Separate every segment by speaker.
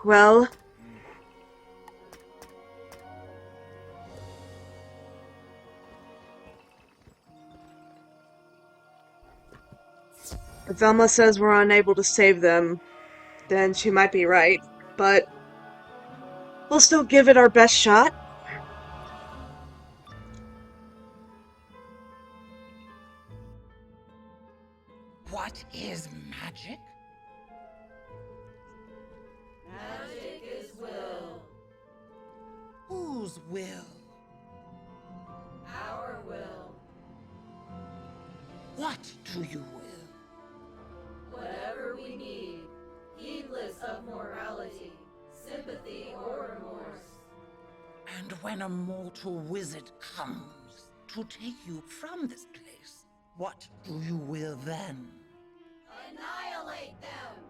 Speaker 1: well... If Velma says we're unable to save them, then she might be right, but we'll still give it our best shot.
Speaker 2: What is magic?
Speaker 3: Magic is will.
Speaker 2: Whose will?
Speaker 3: Our will.
Speaker 2: What do you will?
Speaker 3: Whatever we need, heedless of morality, sympathy, or remorse.
Speaker 2: And when a mortal wizard comes to take you from this place, what do you will then?
Speaker 3: Annihilate them!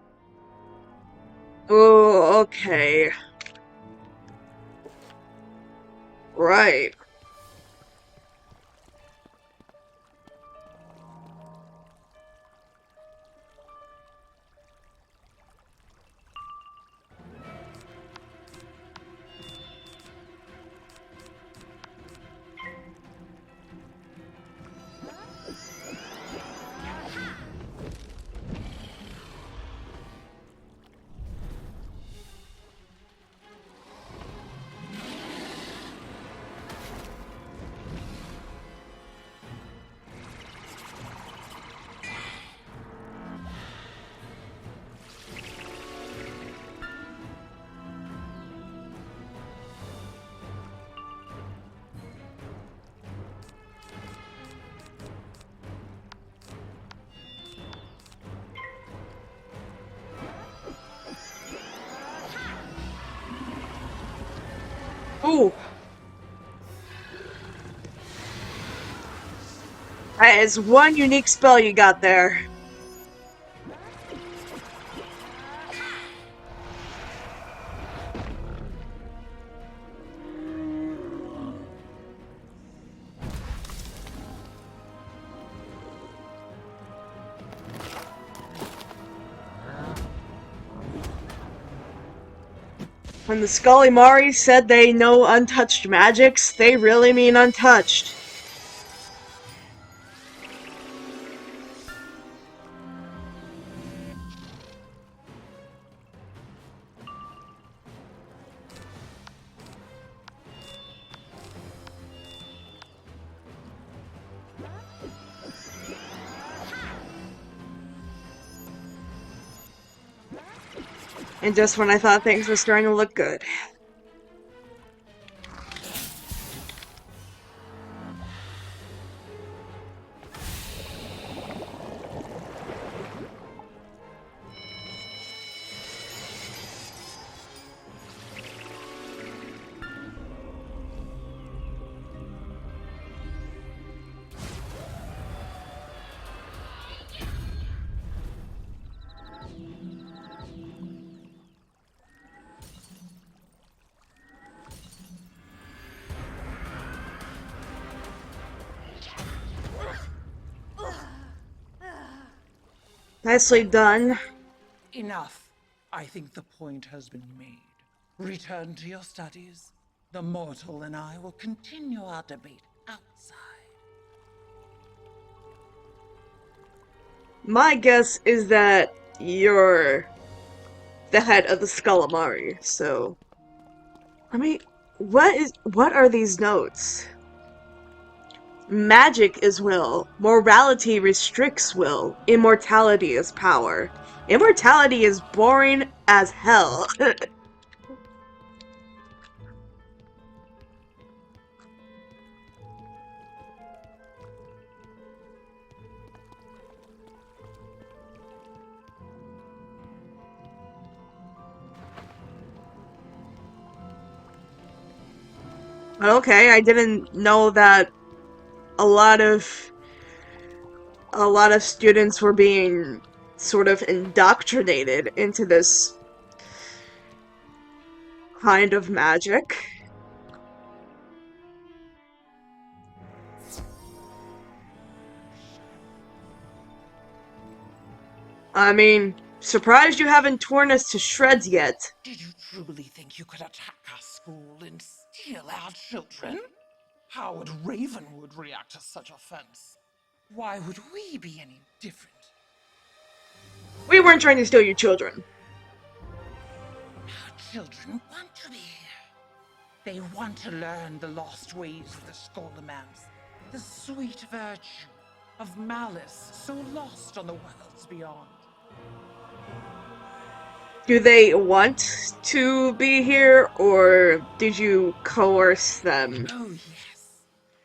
Speaker 1: Oh, okay. Right. Ooh. That is one unique spell you got there. When the Scholomari said they know untouched magics, they really mean untouched. And just when I thought things were starting to look good. Nicely done.
Speaker 2: Enough. I think the point has been made. Return to your studies. The mortal and I will continue our debate outside.
Speaker 1: My guess is that you're the head of the Scholomari, so... I mean, what are these notes? Magic is will. Morality restricts will. Immortality is power. Immortality is boring as hell. Okay, I didn't know that a lot of students were being sort of indoctrinated into this kind of magic. I mean, surprised you haven't torn us to shreds yet.
Speaker 2: Did you truly think you could attack our school and steal our children? How would Ravenwood react to such offense? Why would we be any different?
Speaker 1: We weren't trying to steal your children.
Speaker 2: Our children want to be here. They want to learn the lost ways of the Scholomance, the sweet virtue of malice so lost on the worlds beyond.
Speaker 1: Do they want to be here, or did you coerce them?
Speaker 2: Oh, yes.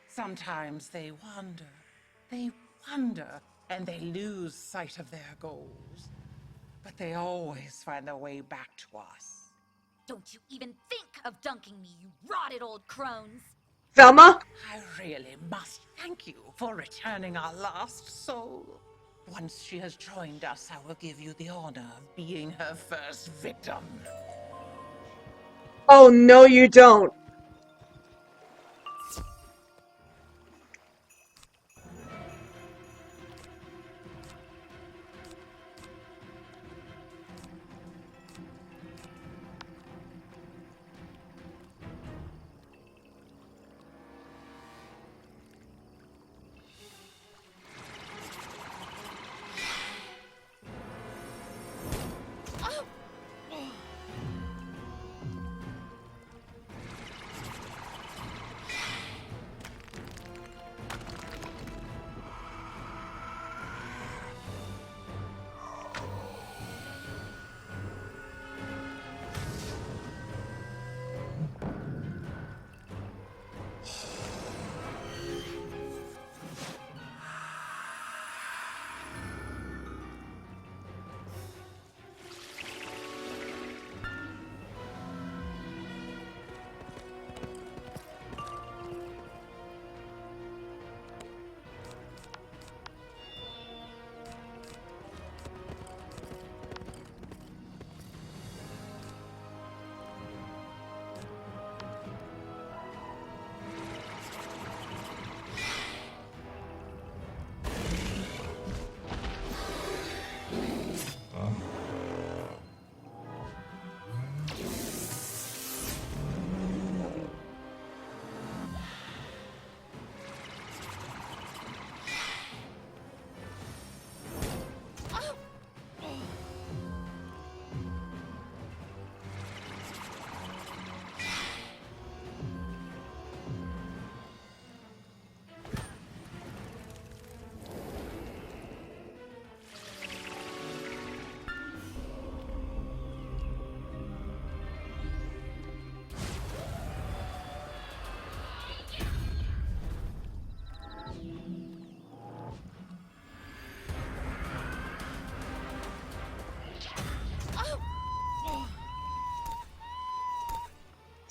Speaker 2: Sometimes they wander. They wander, and they lose sight of their goals. But they always find their way back to us.
Speaker 4: Don't you even think of dunking me, you rotted old crones!
Speaker 1: Velma?
Speaker 2: I really must thank you for returning our lost soul. Once she has joined us, I will give you the honor of being her first victim.
Speaker 1: Oh, no you don't.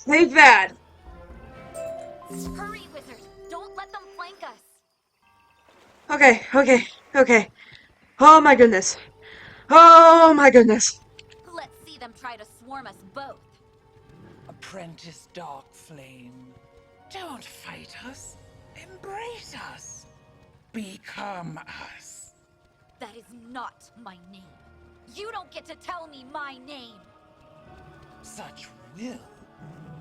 Speaker 1: Take that!
Speaker 4: Hurry, wizard! Don't let them flank us!
Speaker 1: Okay. Oh my goodness. Oh my goodness.
Speaker 4: Let's see them try to swarm us both.
Speaker 2: Apprentice Dark Flame, don't fight us. Embrace us. Become us.
Speaker 4: That is not my name. You don't get to tell me my name!
Speaker 2: Such will.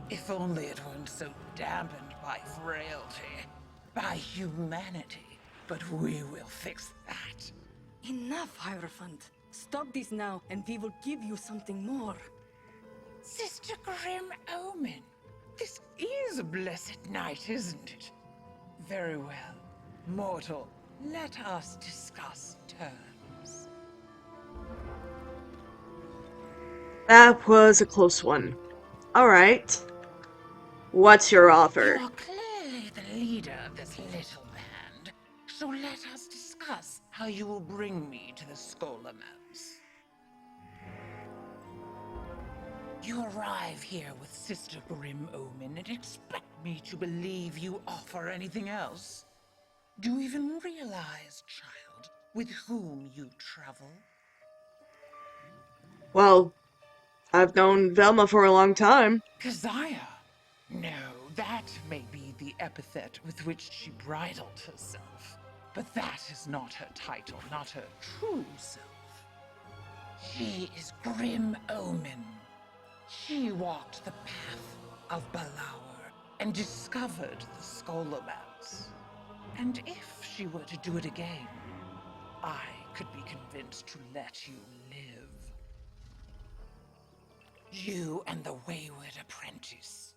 Speaker 2: If only it weren't so dampened by frailty, by humanity. But we will fix that.
Speaker 5: Enough, Hierophant. Stop this now, and we will give you something more.
Speaker 2: Sister Grim Omen, this is a blessed night, isn't it? Very well. Mortal, let us discuss terms.
Speaker 1: That was a close one. Alright. What's your offer?
Speaker 2: You are clearly the leader of this little band, so let us discuss how you will bring me to the Scholomance. You arrive here with Sister Grim Omen and expect me to believe you offer anything else? Do you even realize, child, with whom you travel?
Speaker 1: Well, I've known Velma for a long time.
Speaker 2: Keziah? No, that may be the epithet with which she bridled herself. But that is not her title, not her true self. She is Grim Omen. She walked the path of Balaur and discovered the Scholomance. And if she were to do it again, I could be convinced to let you live. You and the wayward apprentice.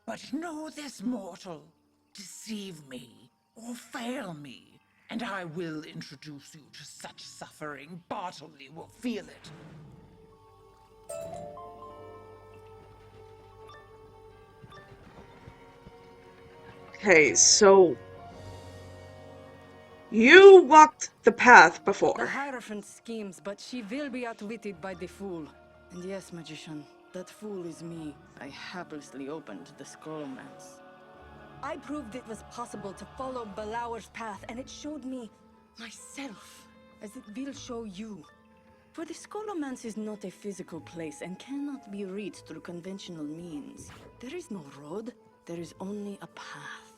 Speaker 2: But know this, mortal. Deceive me, or fail me, and I will introduce you to such suffering Bartley will feel it.
Speaker 1: Okay, so you walked the path
Speaker 5: The
Speaker 1: before.
Speaker 5: Hierophant schemes, but she will be outwitted by the fool. And yes, magician, that fool is me. I haplessly opened the Scholomance. I proved it was possible to follow Balaur's path, and it showed me myself, as it will show you. For the Scholomance is not a physical place and cannot be reached through conventional means. There is no road, there is only a path.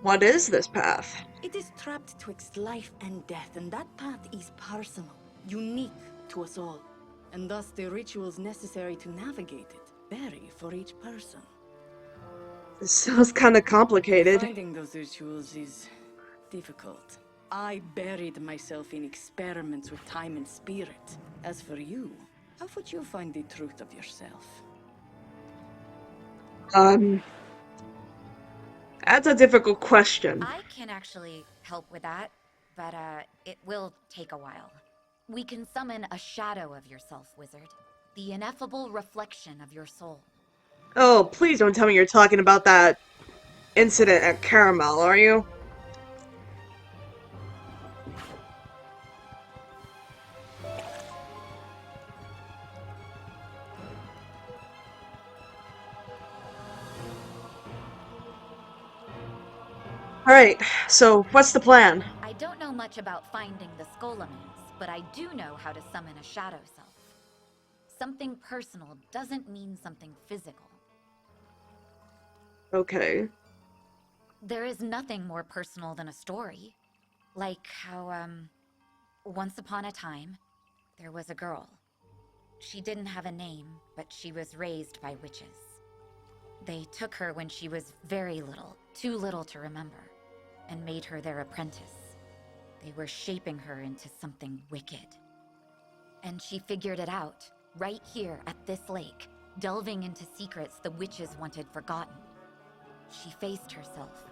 Speaker 1: What is this path?
Speaker 5: It is trapped twixt life and death, and that path is personal, unique to us all. And thus the rituals necessary to navigate it vary for each person.
Speaker 1: This sounds kind of complicated.
Speaker 5: Finding those rituals is difficult. I buried myself in experiments with time and spirit. As for you, how would you find the truth of yourself?
Speaker 1: That's a difficult question.
Speaker 4: I can actually help with that, but it will take a while. We can summon a shadow of yourself, wizard. The ineffable reflection of your soul.
Speaker 1: Oh, please don't tell me you're talking about that incident at Caramel, are you? Alright, so what's the plan?
Speaker 4: I don't know much about finding the Scholomance, but I do know how to summon a shadow self. Something personal doesn't mean something physical.
Speaker 1: Okay.
Speaker 4: There is nothing more personal than a story. Like how, once upon a time, there was a girl. She didn't have a name, but she was raised by witches. They took her when she was very little, too little to remember, and made her their apprentice. They were shaping her into something wicked. And she figured it out, right here at this lake, delving into secrets the witches wanted forgotten. She faced herself,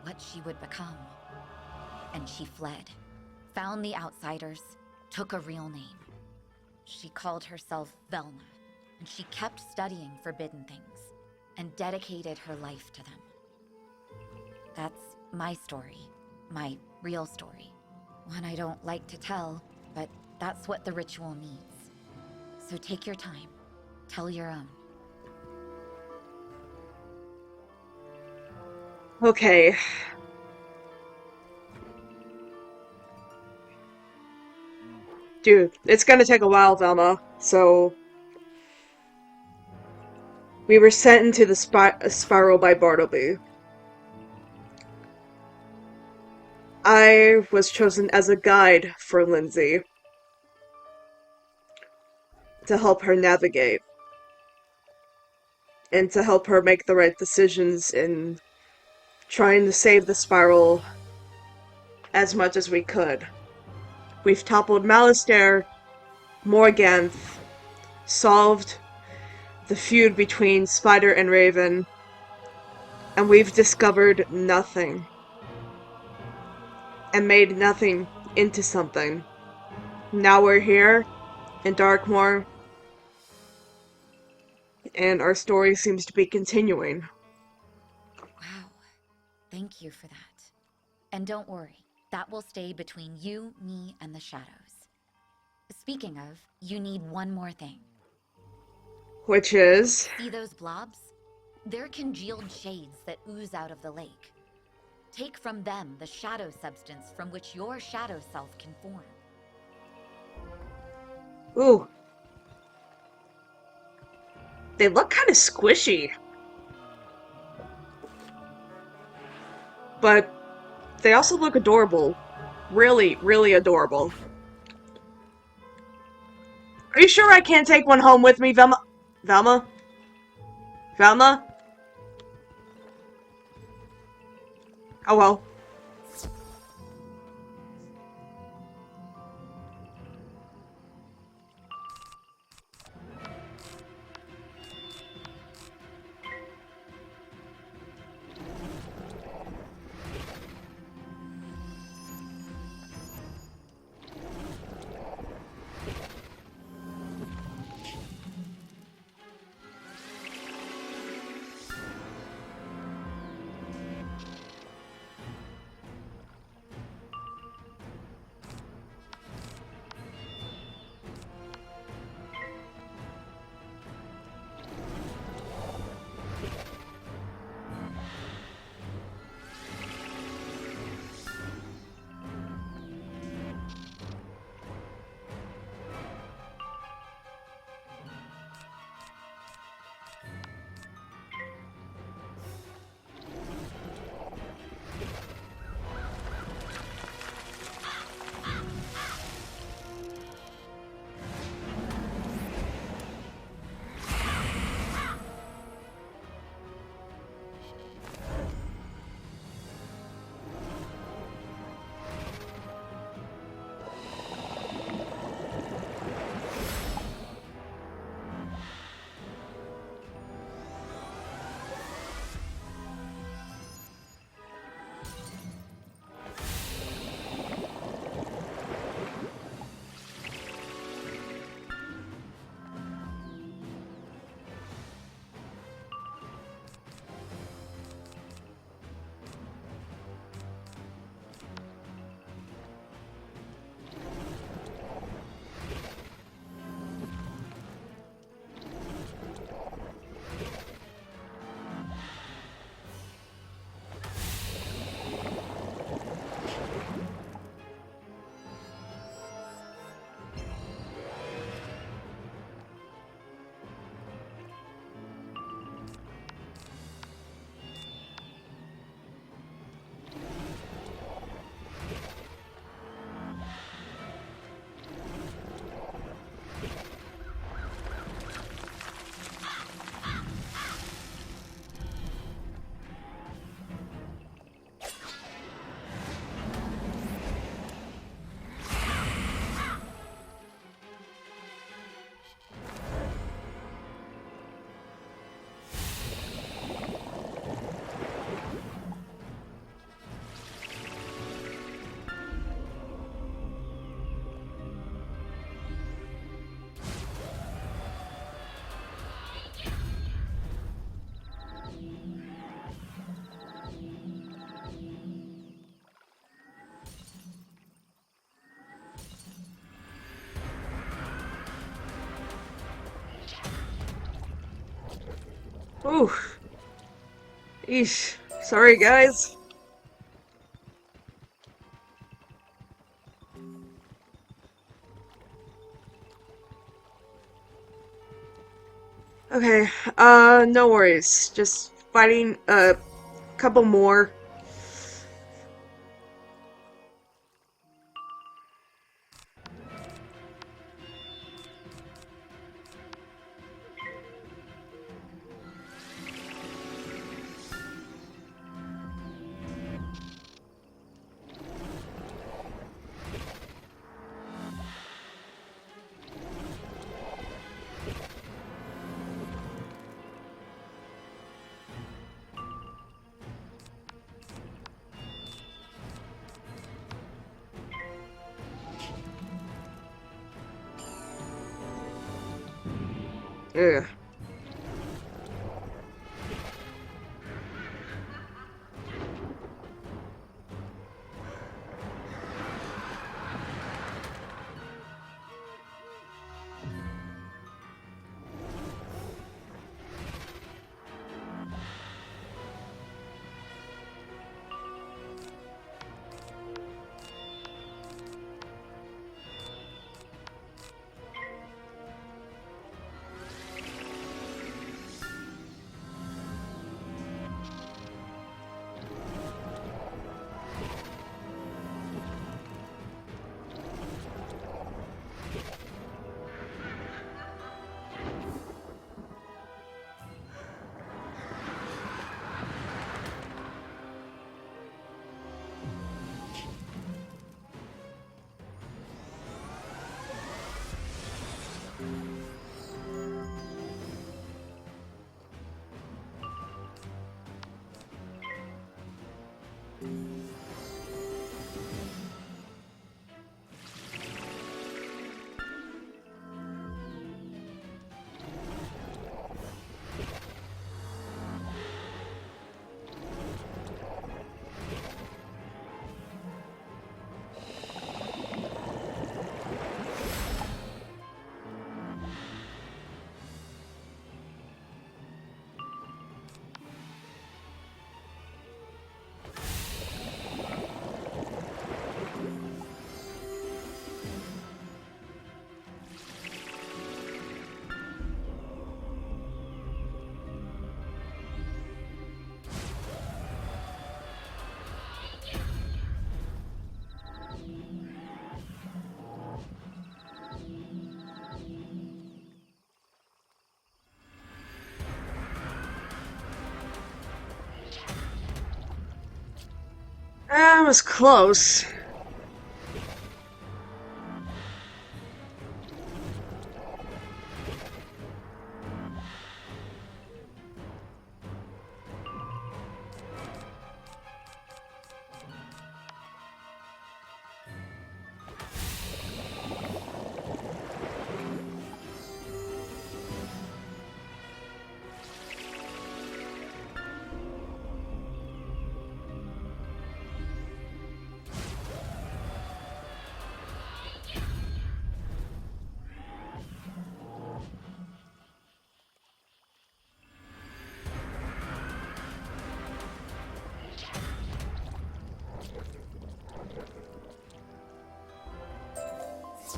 Speaker 4: what she would become. And she fled, found the outsiders, took a real name. She called herself Velna, and she kept studying forbidden things, and dedicated her life to them. That's my story, my real story. One I don't like to tell, but that's what the ritual needs. So take your time, tell your own.
Speaker 1: Okay. Dude, it's gonna take a while, Velma, so... We were sent into the spiral by Bartleby. I was chosen as a guide for Lindsay to help her navigate and to help her make the right decisions in trying to save the spiral as much as we could. We've toppled Malistaire, Morganth, solved the feud between Spider and Raven, and we've discovered nothing. And made nothing into something. Now we're here in Darkmoor, and our story seems to be continuing.
Speaker 4: Wow, thank you for that. And don't worry, that will stay between you, me, and the shadows. Speaking of, you need one more thing.
Speaker 1: Which is...
Speaker 4: See those blobs? They're congealed shades that ooze out of the lake. Take from them the shadow substance from which your shadow self can form.
Speaker 1: Ooh. They look kind of squishy. But they also look adorable. Really, really adorable. Are you sure I can't take one home with me, Velma? Velma? Velma? Oh well. Ooh. Eesh. Sorry, guys. Okay, no worries. Just fighting a couple more. Ugh. That was close.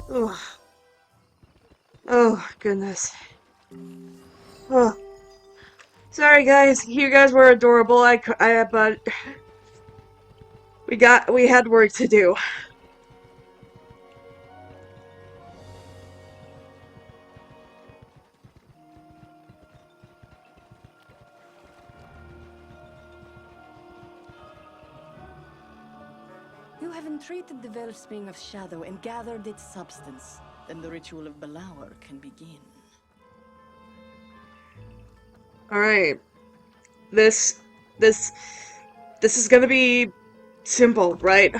Speaker 1: Ugh. Oh, goodness. Oh. Sorry, guys. You guys were adorable. But we had work to do.
Speaker 5: You have entreated the wellspring of shadow and gathered its substance. Then the ritual of Balaur can begin.
Speaker 1: Alright. This is gonna be simple, right?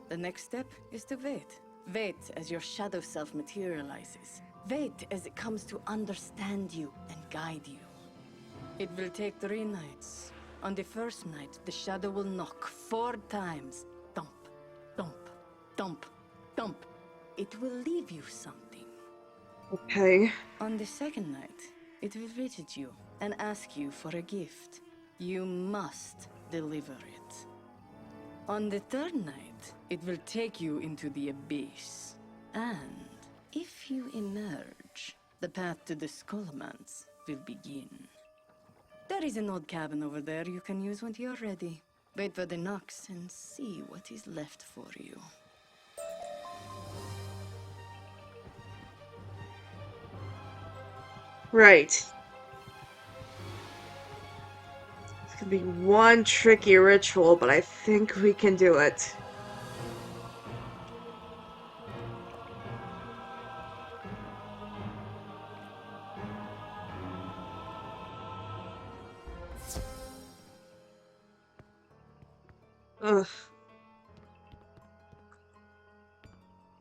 Speaker 5: The next step is to wait. Wait as your shadow self materializes. Wait as it comes to understand you and guide you. It will take 3 nights. On the first night, the shadow will knock 4 times. Thump, thump, thump, thump. It will leave you something.
Speaker 1: Okay.
Speaker 5: On the second night, it will visit you and ask you for a gift. You must deliver it. On the third night, it will take you into the abyss. And if you emerge, the path to the Scholomance will begin. There is an old cabin over there you can use when you're ready. Wait for the knocks and see what is left for you.
Speaker 1: Right. It's gonna be one tricky ritual, but I think we can do it. Ugh.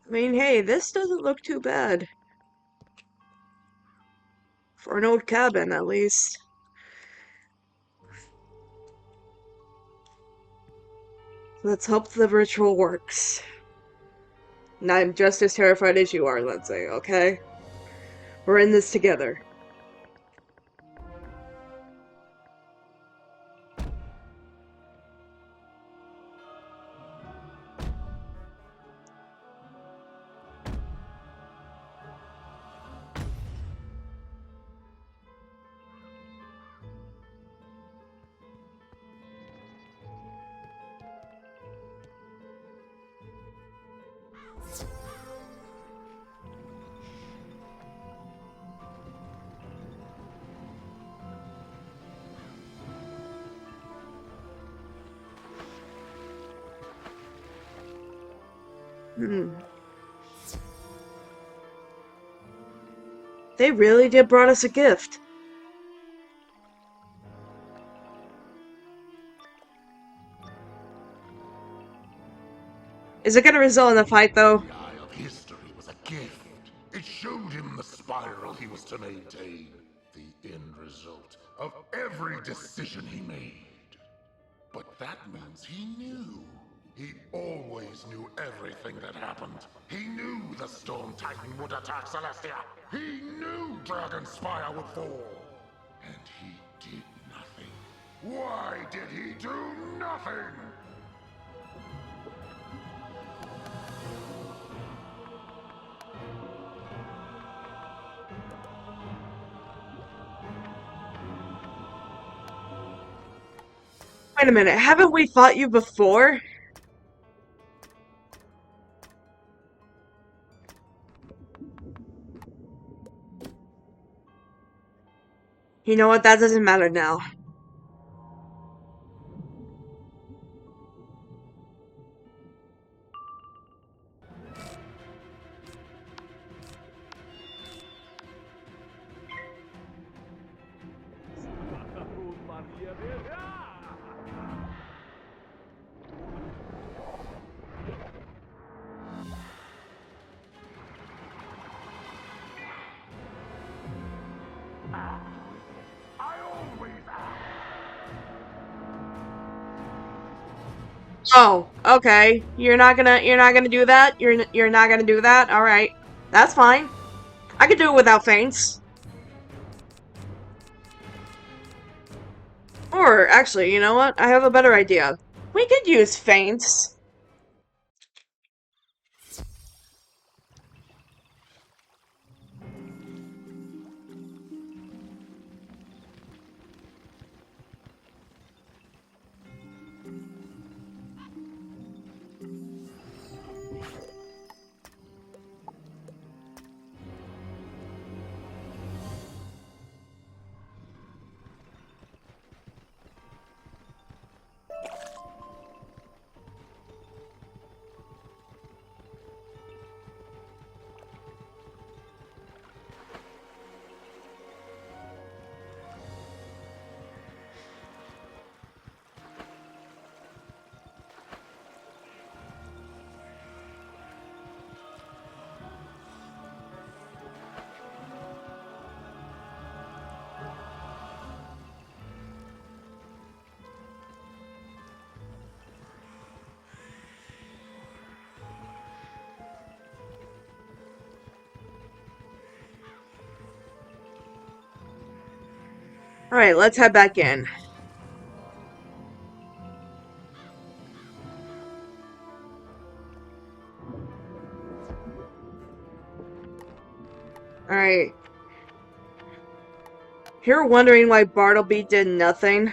Speaker 1: I mean, hey, this doesn't look too bad. For an old cabin, at least. Let's hope the ritual works. And I'm just as terrified as you are, Lindsay, okay? We're in this together. They really did brought us a gift. Is it gonna result in a fight, though?
Speaker 6: The Eye of History was a gift. It showed him the spiral he was to maintain, the end result of every decision he made. But that means he knew. He always knew everything that happened. He knew the Storm Titan would attack Celestia. He knew Dragonspire would fall. And he did nothing. Why did he do nothing?
Speaker 1: Wait a minute, haven't we fought you before? You know what, that doesn't matter now. Oh, okay. You're not gonna do that? You're not gonna do that? Alright. That's fine. I could do it without feints. Or, actually, you know what? I have a better idea. We could use feints. Alright, let's head back in. Alright. You're wondering why Bartleby did nothing?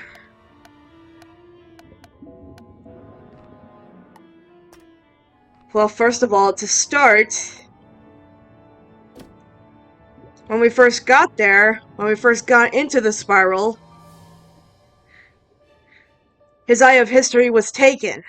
Speaker 1: Well, first of all, to start, when we first got there, when we first got into the spiral, his Eye of History was taken.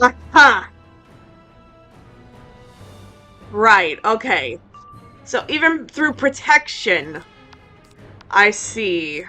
Speaker 1: Aha! Right, okay. So even through protection, I see.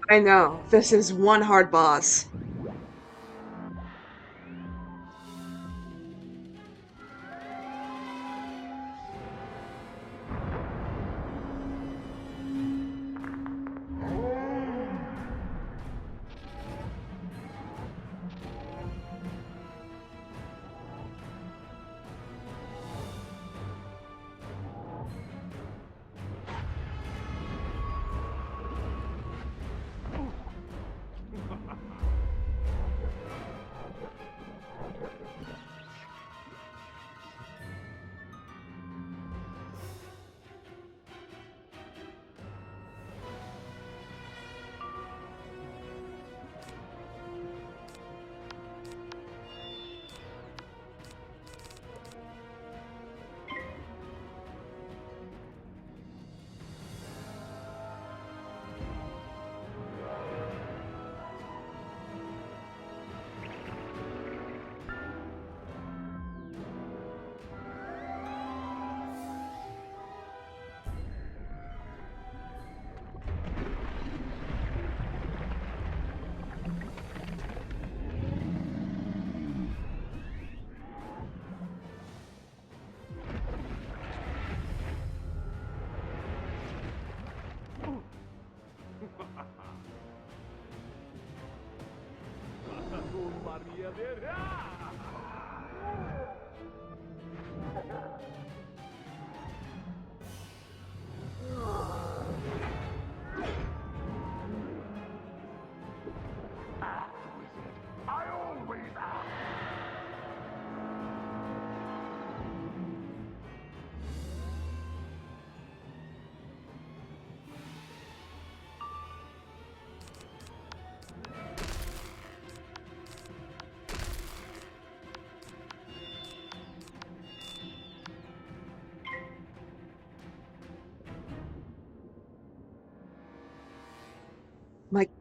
Speaker 1: I know, this is one hard boss.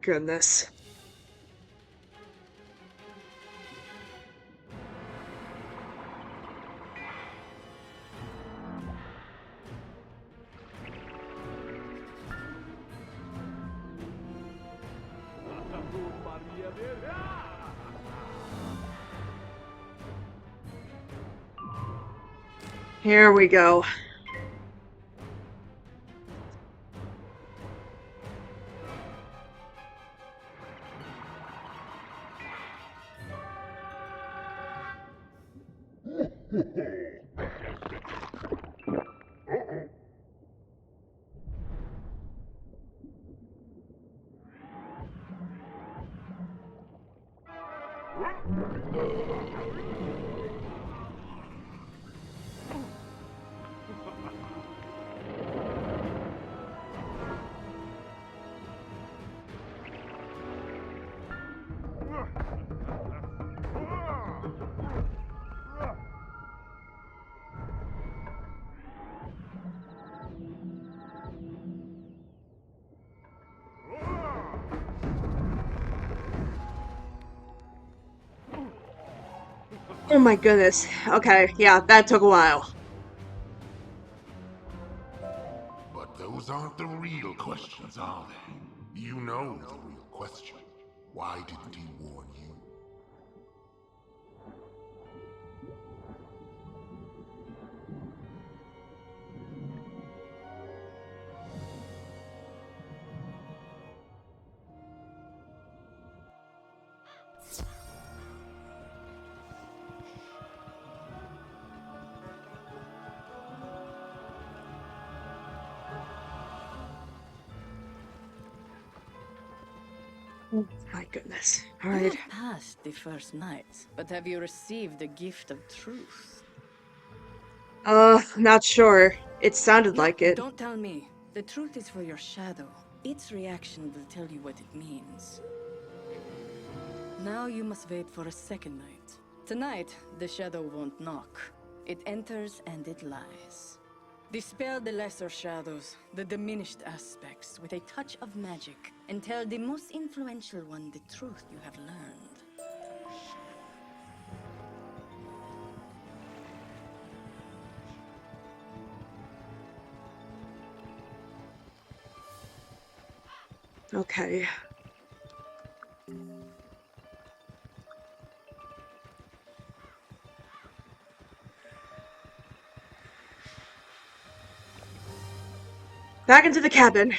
Speaker 1: goodness. Here we go. Oh my goodness. Okay, yeah, that took a while.
Speaker 6: But those aren't the real questions, are they? You know the real question. Why didn't he warn you?
Speaker 1: Oh my goodness.
Speaker 5: You
Speaker 1: Alright.
Speaker 5: have passed the first night, but have you received the gift of truth?
Speaker 1: Not sure. It sounded
Speaker 5: No,
Speaker 1: like it.
Speaker 5: don't tell me. The truth is for your shadow. Its reaction will tell you what it means. Now you must wait for a second night. Tonight, the shadow won't knock. It enters and it lies. Dispel the lesser shadows, the diminished aspects, with a touch of magic, and tell the most influential one the truth you have learned.
Speaker 1: Okay. Back into the cabin.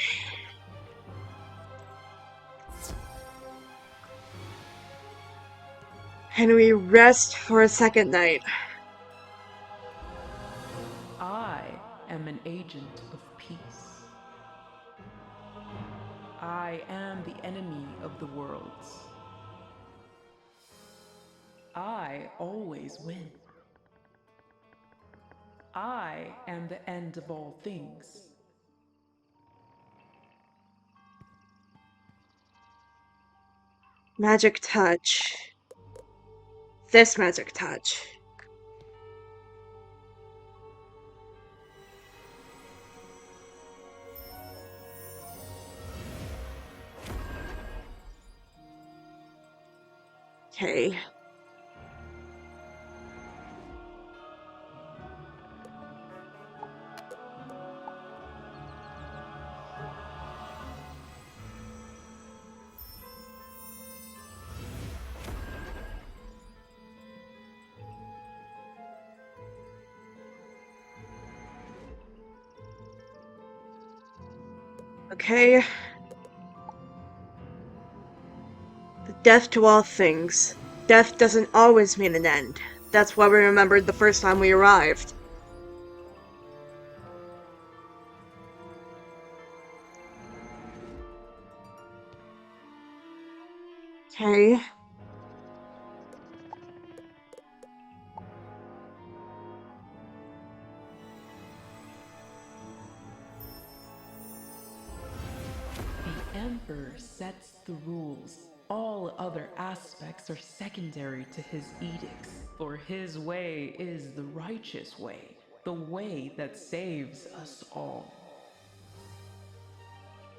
Speaker 1: And we rest for a second night.
Speaker 7: I am an agent of peace. I am the enemy of the worlds. I always win. I am the end of all things.
Speaker 1: Magic touch. This magic touch. Okay. Okay. The death to all things. Death doesn't always mean an end. That's what we remembered the first time we arrived. Okay.
Speaker 7: The Emperor sets the rules. All other aspects are secondary to his edicts, for his way is the righteous way, the way that saves us all.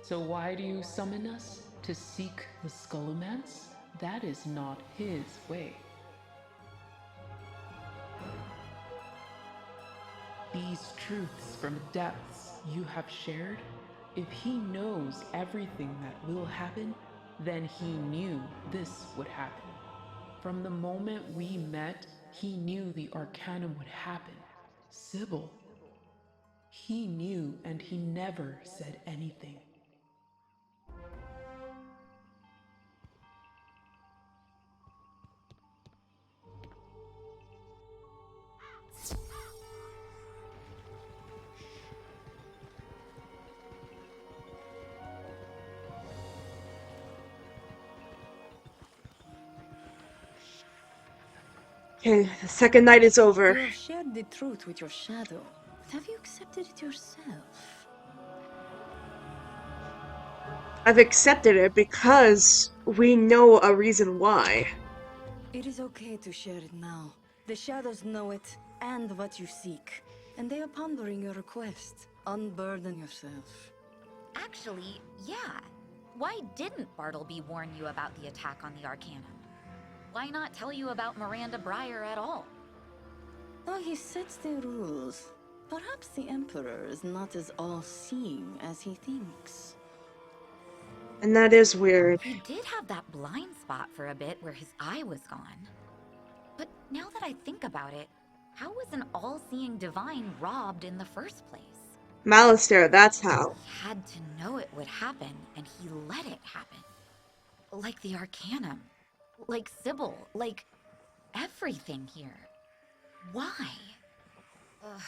Speaker 7: So why do you summon us? To seek the Scholomance, that is not his way. These truths from the depths you have shared, if he knows everything that will happen, then he knew this would happen. From the moment we met, he knew the Arcanum would happen. Sybil. He knew, and he never said anything.
Speaker 1: Okay, the second night is
Speaker 5: You
Speaker 1: over.
Speaker 5: have shared the truth with your shadow, but have you accepted it yourself?
Speaker 1: I've accepted it because we know a reason why.
Speaker 5: It is okay to share it now. The shadows know it, and what you seek. And they are pondering your request. Unburden yourself.
Speaker 4: Actually, yeah. Why didn't Bartleby warn you about the attack on the Arcanum? Why not tell you about Miranda Briar at all?
Speaker 5: Oh, he sets the rules. Perhaps the Emperor is not as all-seeing as he thinks.
Speaker 1: And that is weird.
Speaker 4: He did have that blind spot for a bit where his eye was gone. But now that I think about it, how was an all-seeing divine robbed in the first place?
Speaker 1: Malistaire, that's how.
Speaker 4: He had to know it would happen, and he let it happen. Like the Arcanum. Like Sybil. Like everything here. Why? Ugh.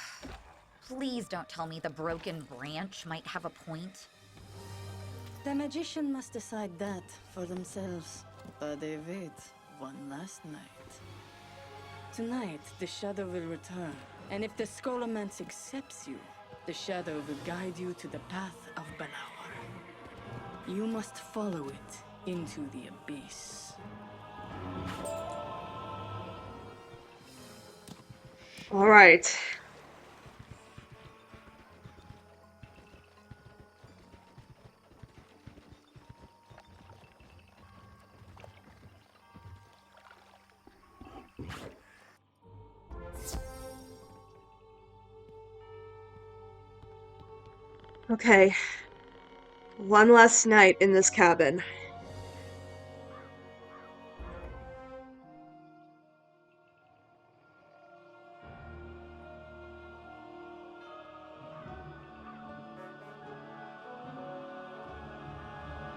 Speaker 4: Please don't tell me the broken branch might have a point.
Speaker 5: The magician must decide that for themselves. But they wait one last night. Tonight, the Shadow will return. And if the Scholomance accepts you, the Shadow will guide you to the path of Balaur. You must follow it into the abyss.
Speaker 1: All right. Okay. One last night in this cabin.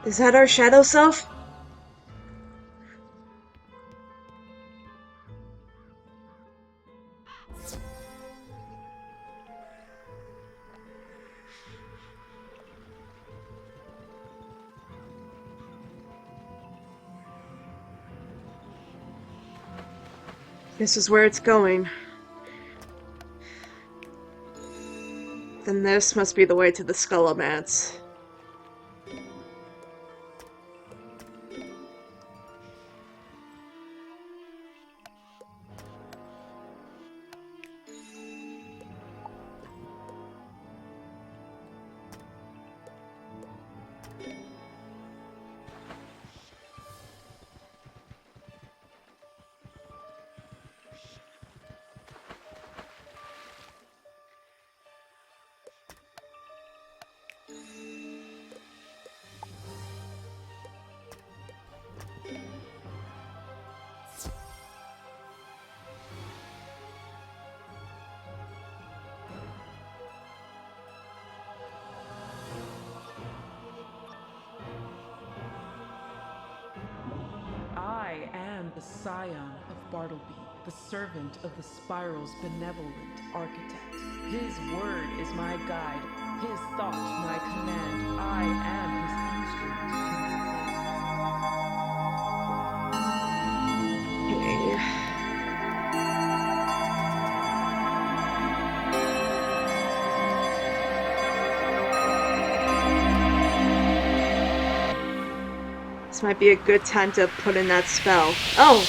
Speaker 1: Is that our shadow self? This is where it's going. Then this must be the way to the Scholomance.
Speaker 7: I am the scion of Bartleby, the servant of the Spiral's benevolent architect. His word is my guide, his thought my command. I am his instrument to my plans.
Speaker 1: Okay. This might be a good time to put in that spell. Oh!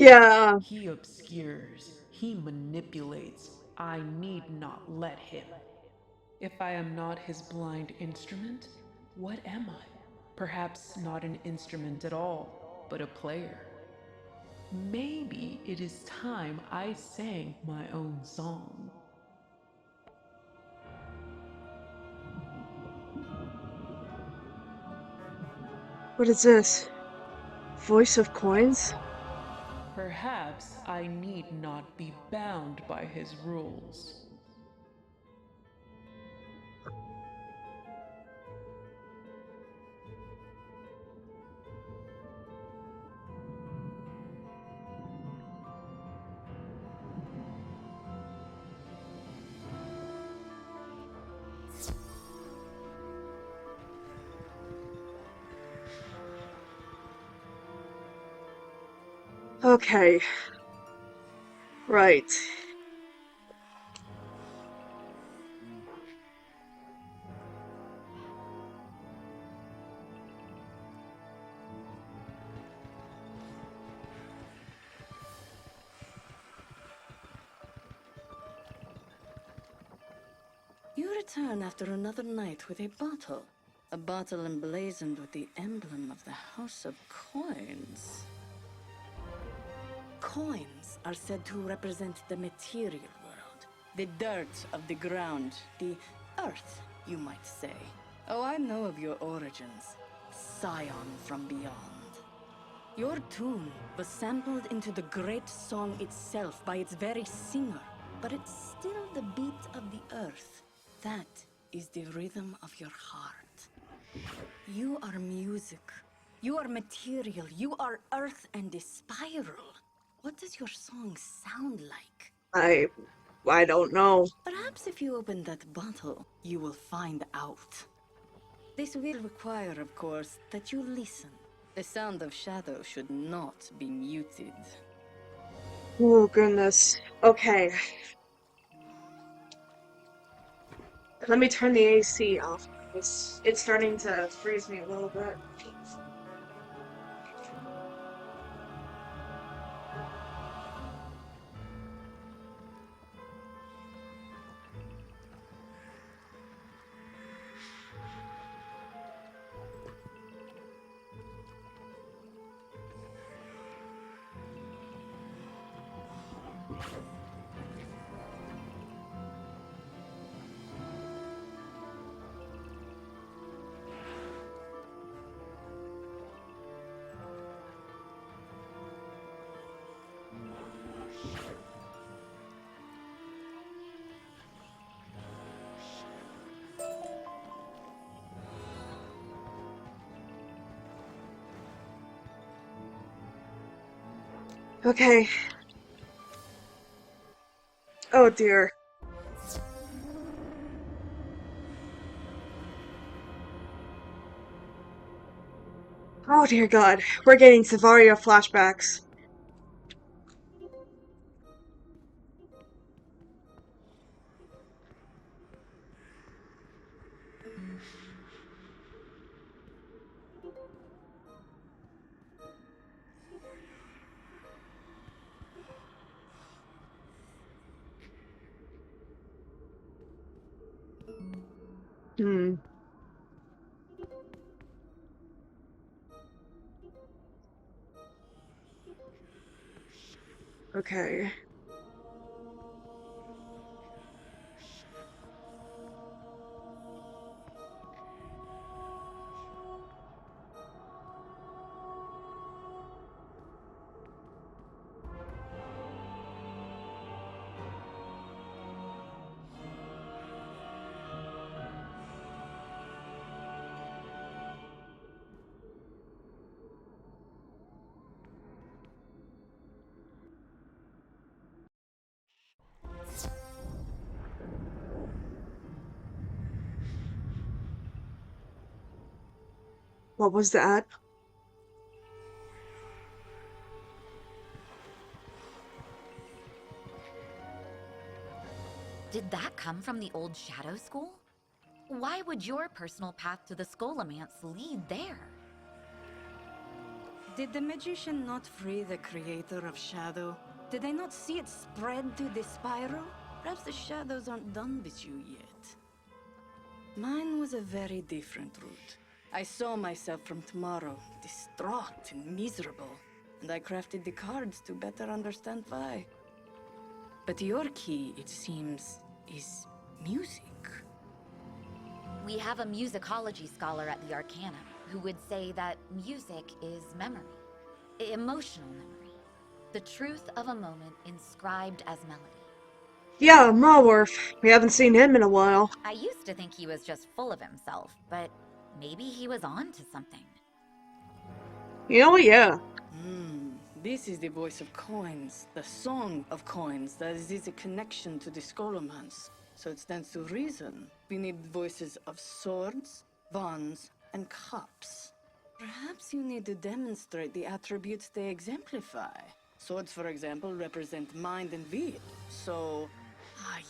Speaker 1: Yeah.
Speaker 7: He obscures, he manipulates. I need not let him. If I am not his blind instrument, what am I? Perhaps not an instrument at all, but a player. Maybe it is time I sang my own song.
Speaker 1: What is this? Voice of coins?
Speaker 7: Perhaps I need not be bound by his rules.
Speaker 1: Okay. Right.
Speaker 5: You return after another night with a bottle. A bottle emblazoned with the emblem of the House of Coins. Coins are said to represent the material world. The dirt of the ground. The earth, you might say. Oh, I know of your origins. Scion from beyond. Your tune was sampled into the great song itself by its very singer. But it's still the beat of the earth. That is the rhythm of your heart. You are music. You are material. You are earth and a spiral. What does your song sound like?
Speaker 1: I don't know.
Speaker 5: Perhaps if you open that bottle, you will find out. This will require, of course, that you listen. The sound of shadow should not be muted.
Speaker 1: Oh, goodness. Okay. Let me turn the AC off. It's starting to freeze me a little bit. Okay. Oh dear. Oh dear God. We're getting Savaria flashbacks. Hmm. Okay. What was that?
Speaker 4: Did that come from the old Shadow School? Why would your personal path to the Scholomance lead there?
Speaker 5: Did the magician not free the creator of Shadow? Did they not see it spread through the spiral? Perhaps the shadows aren't done with you yet. Mine was a very different route. I saw myself from tomorrow, distraught and miserable, and I crafted the cards to better understand why. But your key, it seems, is music.
Speaker 4: We have a musicology scholar at the Arcanum who would say that music is memory. Emotional memory. The truth of a moment inscribed as melody.
Speaker 1: Yeah, Malworth. We haven't seen him in a while.
Speaker 4: I used to think he was just full of himself, but maybe he was on to something.
Speaker 1: You know what, yeah.
Speaker 5: This is the voice of coins, the song of coins that is a connection to the Scholomance. So it stands to reason we need voices of swords, wands, and cups. Perhaps you need to demonstrate the attributes they exemplify. Swords, for example, represent mind and will. So,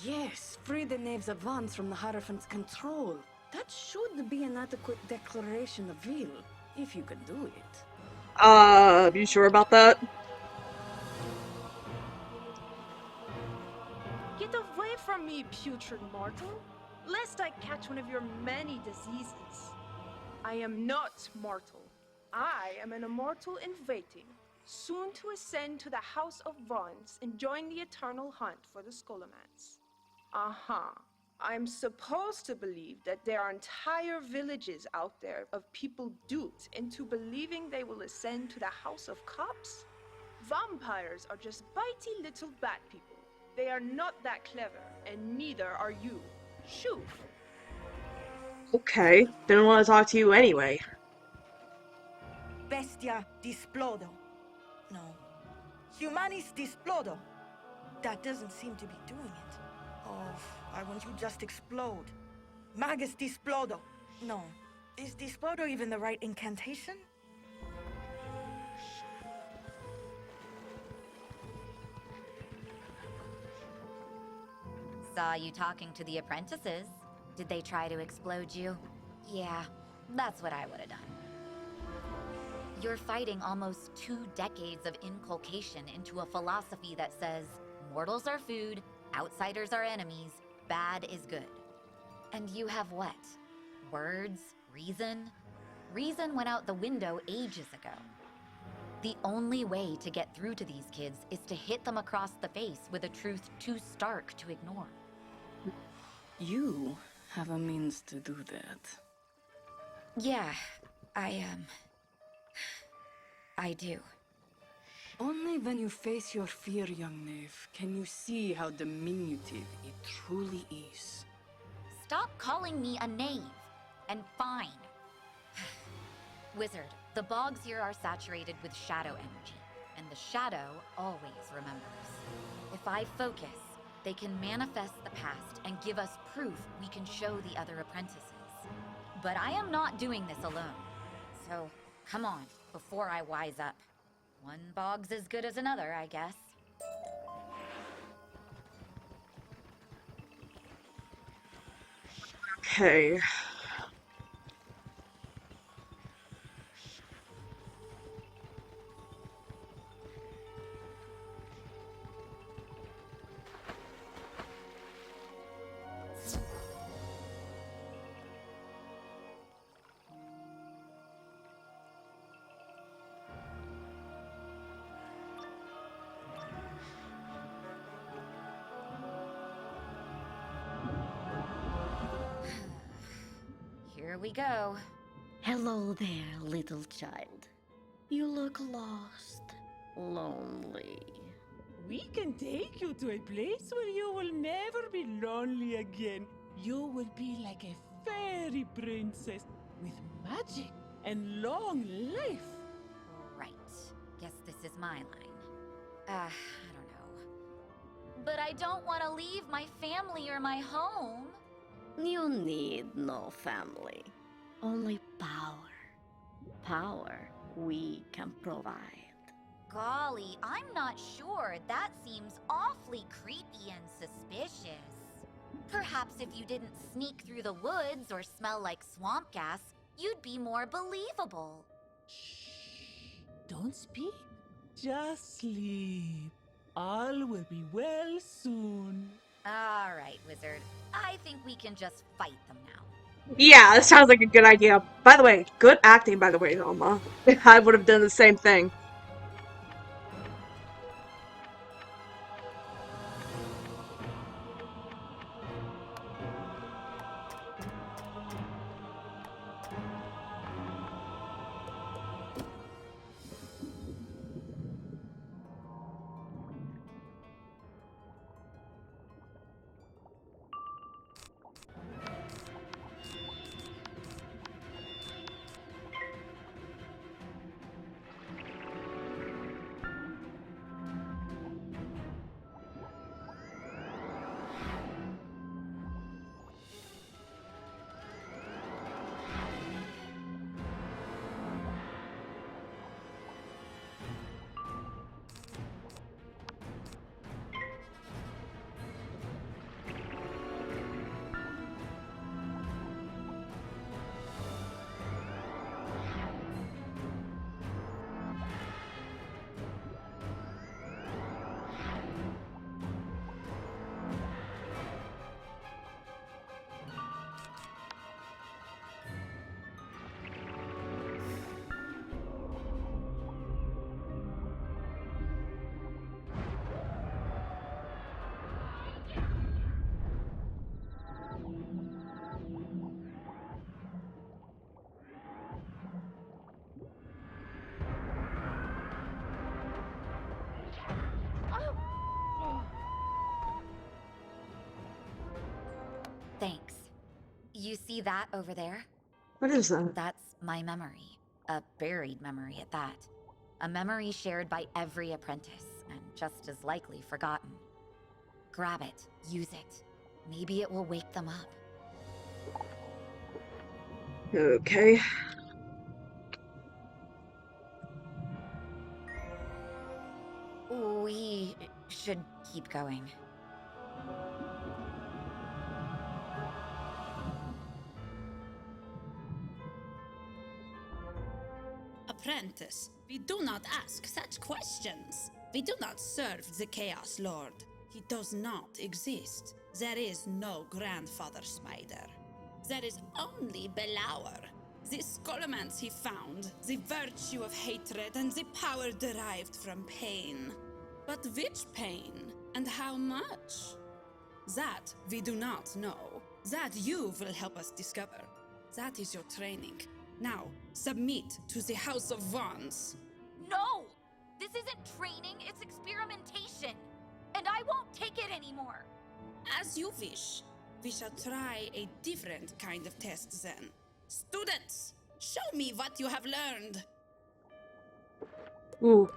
Speaker 5: yes, free the knaves of wands from the Hierophant's control. That should be an adequate declaration of will, if you can do it.
Speaker 1: You sure about that?
Speaker 8: Get away from me, putrid mortal, lest I catch one of your many diseases. I am not mortal. I am an immortal in waiting, soon to ascend to the House of Wands and join the eternal hunt for the Scholomance. I'm supposed to believe that there are entire villages out there of people duped into believing they will ascend to the House of Cups? Vampires are just bitey little bat people. They are not that clever, and neither are you. Shoo!
Speaker 1: Okay, didn't want to talk to you anyway.
Speaker 9: Bestia displodo. No. Humanis displodo. That doesn't seem to be doing it. Oh, I want you just explode. Magus displodo. No. Is displodo even the right incantation?
Speaker 4: Saw you talking to the apprentices. Did they try to explode you? Yeah, that's what I would have done. You're fighting almost 2 decades of inculcation into a philosophy that says mortals are food, outsiders are enemies, bad is good. And you have what? Words? Reason? Reason went out the window ages ago. The only way to get through to these kids is to hit them across the face with a truth too stark to ignore.
Speaker 5: You have a means to do that.
Speaker 4: Yeah, I do.
Speaker 5: Only when you face your fear, young knave, can you see how diminutive it truly is.
Speaker 4: Stop calling me a knave. And fine. Wizard, the bogs here are saturated with shadow energy, and the shadow always remembers. If I focus, they can manifest the past and give us proof we can show the other apprentices. But I am not doing this alone. So, come on, before I wise up. One bog's as good as another, I guess.
Speaker 1: Okay.
Speaker 4: Here we go.
Speaker 10: Hello there, little child. You look lost, lonely.
Speaker 11: We can take you to a place where you will never be lonely again. You will be like a fairy princess with magic and long life.
Speaker 4: Right. Guess this is my line. I don't know. But I don't want to leave my family or my home.
Speaker 10: You need no family, only power. Power we can provide.
Speaker 4: Golly, I'm not sure. That seems awfully creepy and suspicious. Perhaps if you didn't sneak through the woods or smell like swamp gas, you'd be more believable.
Speaker 11: Shh. Don't speak. Just sleep. All will be well soon.
Speaker 4: All right, wizard. I think we can just fight them now.
Speaker 1: Yeah, that sounds like a good idea. By the way, good acting, by the way, Velma. I would have done the same thing.
Speaker 4: Thanks. You see that over there?
Speaker 1: What is that?
Speaker 4: That's my memory. A buried memory at that. A memory shared by every apprentice, and just as likely forgotten. Grab it. Use it. Maybe it will wake them up.
Speaker 1: Okay.
Speaker 4: We should keep going.
Speaker 12: Apprentice, we do not ask such questions. We do not serve the Chaos Lord. He does not exist. There is no grandfather spider. There is only Balaur. The Scholomance he found, the virtue of hatred and the power derived from pain. But which pain and how much? That we do not know. That you will help us discover. That is your training. Now, submit to the House of Wands.
Speaker 4: No! This isn't training, it's experimentation! And I won't take it anymore!
Speaker 12: As you wish. We shall try a different kind of test then. Students, show me what you have learned.
Speaker 1: Ooh.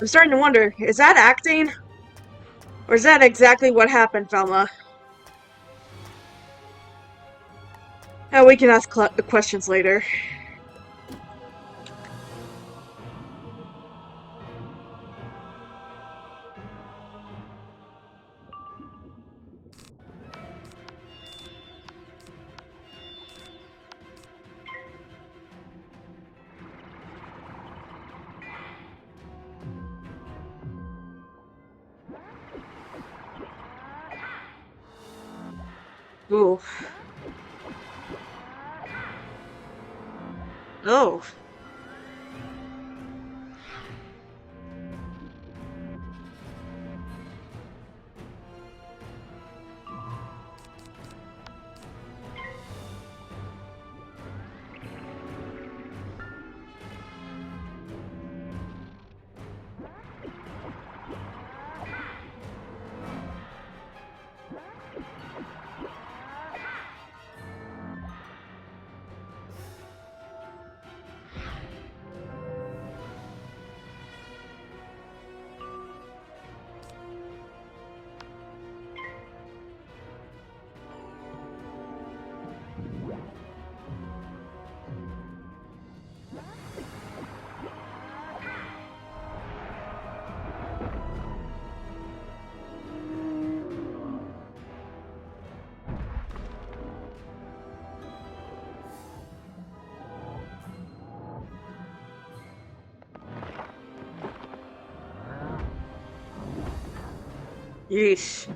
Speaker 1: I'm starting to wonder, is that acting? Or is that exactly what happened, Velma? Oh, we can ask the questions later. Ooh. Oh. Yeesh.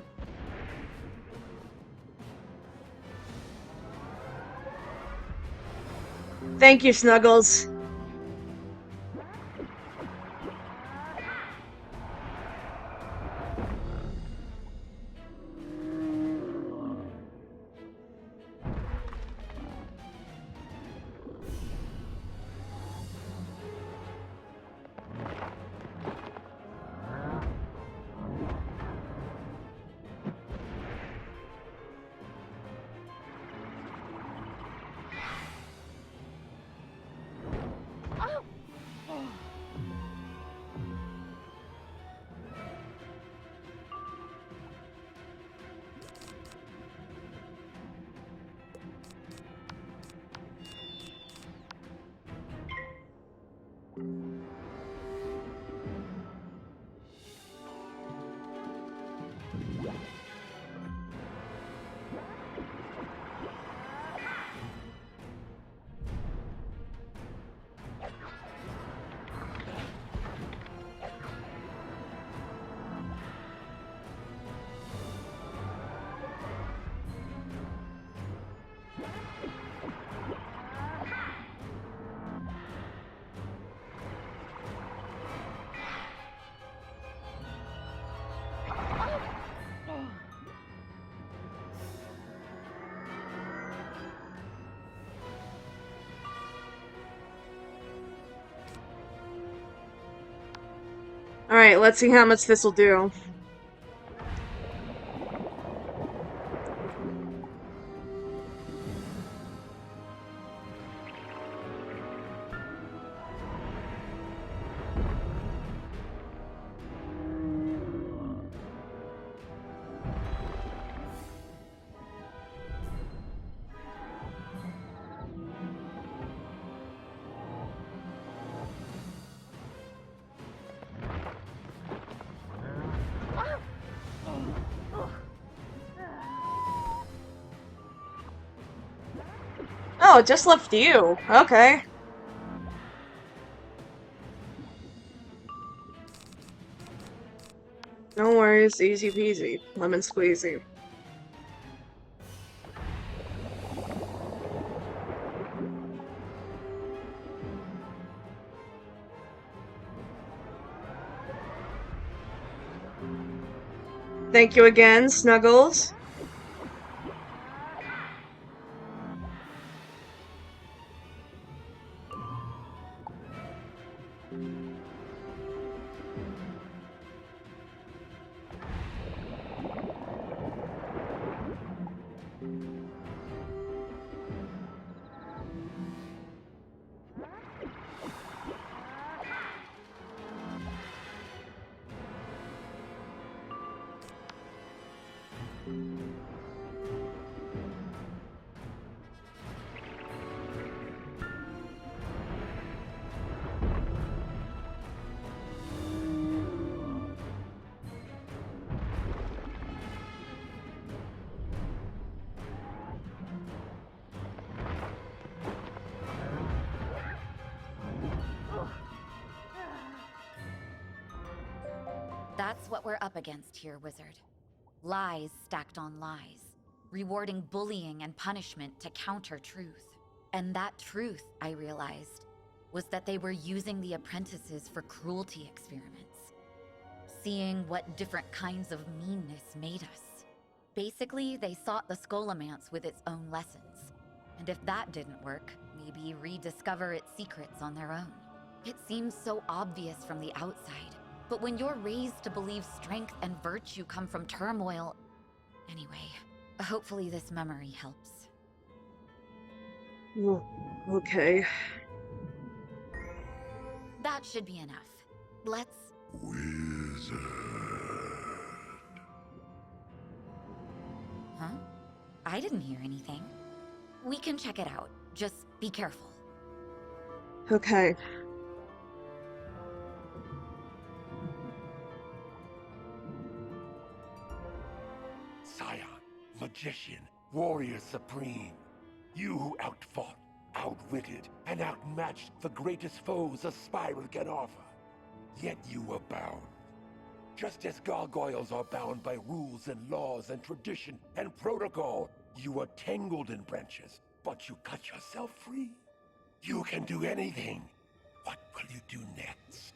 Speaker 1: Thank you, Snuggles. Alright, let's see how much this'll do. Oh, it just left you. Okay. No worries, easy peasy. Lemon squeezy. Thank you again, Snuggles.
Speaker 4: That's what we're up against here, Wizard. Lies stacked on lies, rewarding bullying and punishment to counter truth. And that truth, I realized, was that they were using the apprentices for cruelty experiments. Seeing what different kinds of meanness made us. Basically, they sought the Scholomance with its own lessons. And if that didn't work, maybe rediscover its secrets on their own. It seems so obvious from the outside, but when you're raised to believe strength and virtue come from turmoil... Anyway, hopefully this memory helps.
Speaker 1: Okay.
Speaker 4: That should be enough. Let's...
Speaker 6: Wizard.
Speaker 4: Huh? I didn't hear anything. We can check it out. Just be careful.
Speaker 1: Okay.
Speaker 13: Scion, magician, warrior supreme. You who outfought, outwitted, and outmatched the greatest foes a spiral can offer. Yet you were bound. Just as gargoyles are bound by rules and laws and tradition and protocol, you are tangled in branches, but you cut yourself free. You can do anything. What will you do next?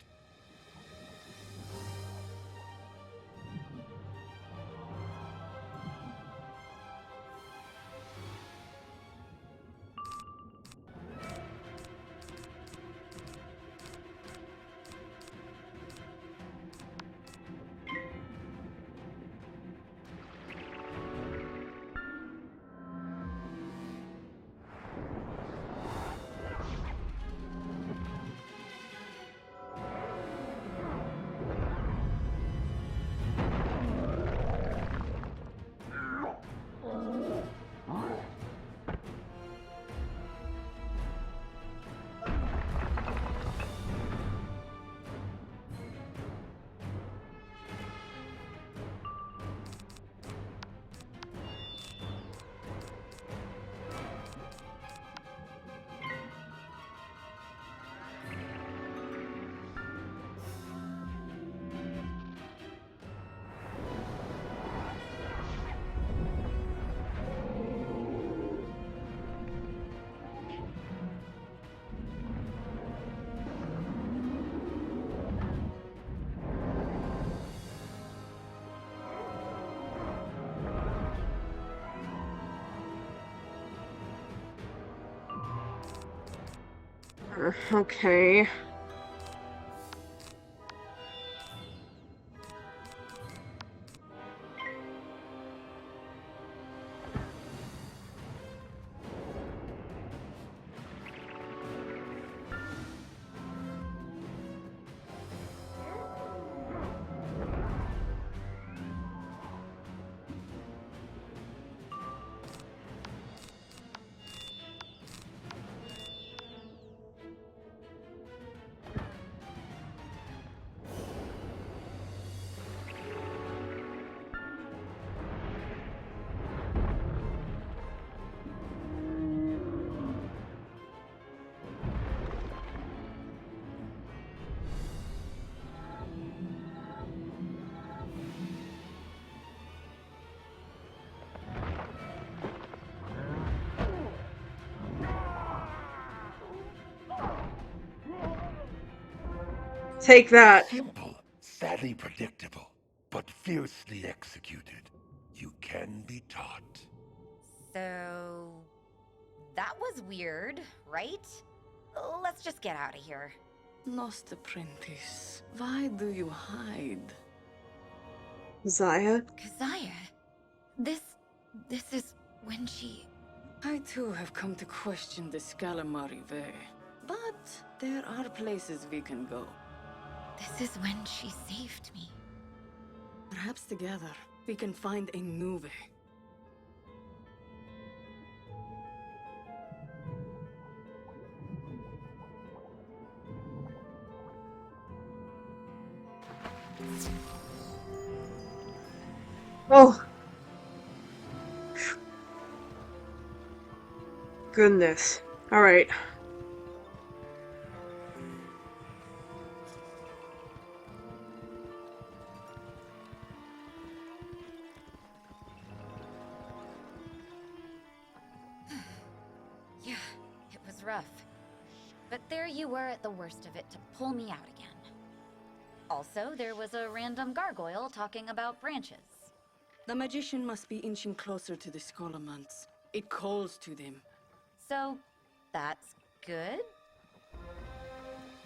Speaker 1: Okay. Take that.
Speaker 13: Simple, sadly predictable, but fiercely executed. You can be taught.
Speaker 4: So... that was weird, right? Let's just get out of here.
Speaker 5: Lost apprentice, why do you hide?
Speaker 1: Zaya?
Speaker 4: Keziah? This is when she...
Speaker 5: I too have come to question the Scholomari way. But there are places we can go.
Speaker 4: This is when she saved me.
Speaker 5: Perhaps together we can find a new way.
Speaker 1: Oh. Goodness. Alright.
Speaker 4: Yeah, it was rough. But there you were at the worst of it to pull me out again. Also, there was a random gargoyle talking about branches.
Speaker 5: The magician must be inching closer to the Scholomance. It calls to them.
Speaker 4: So, that's good?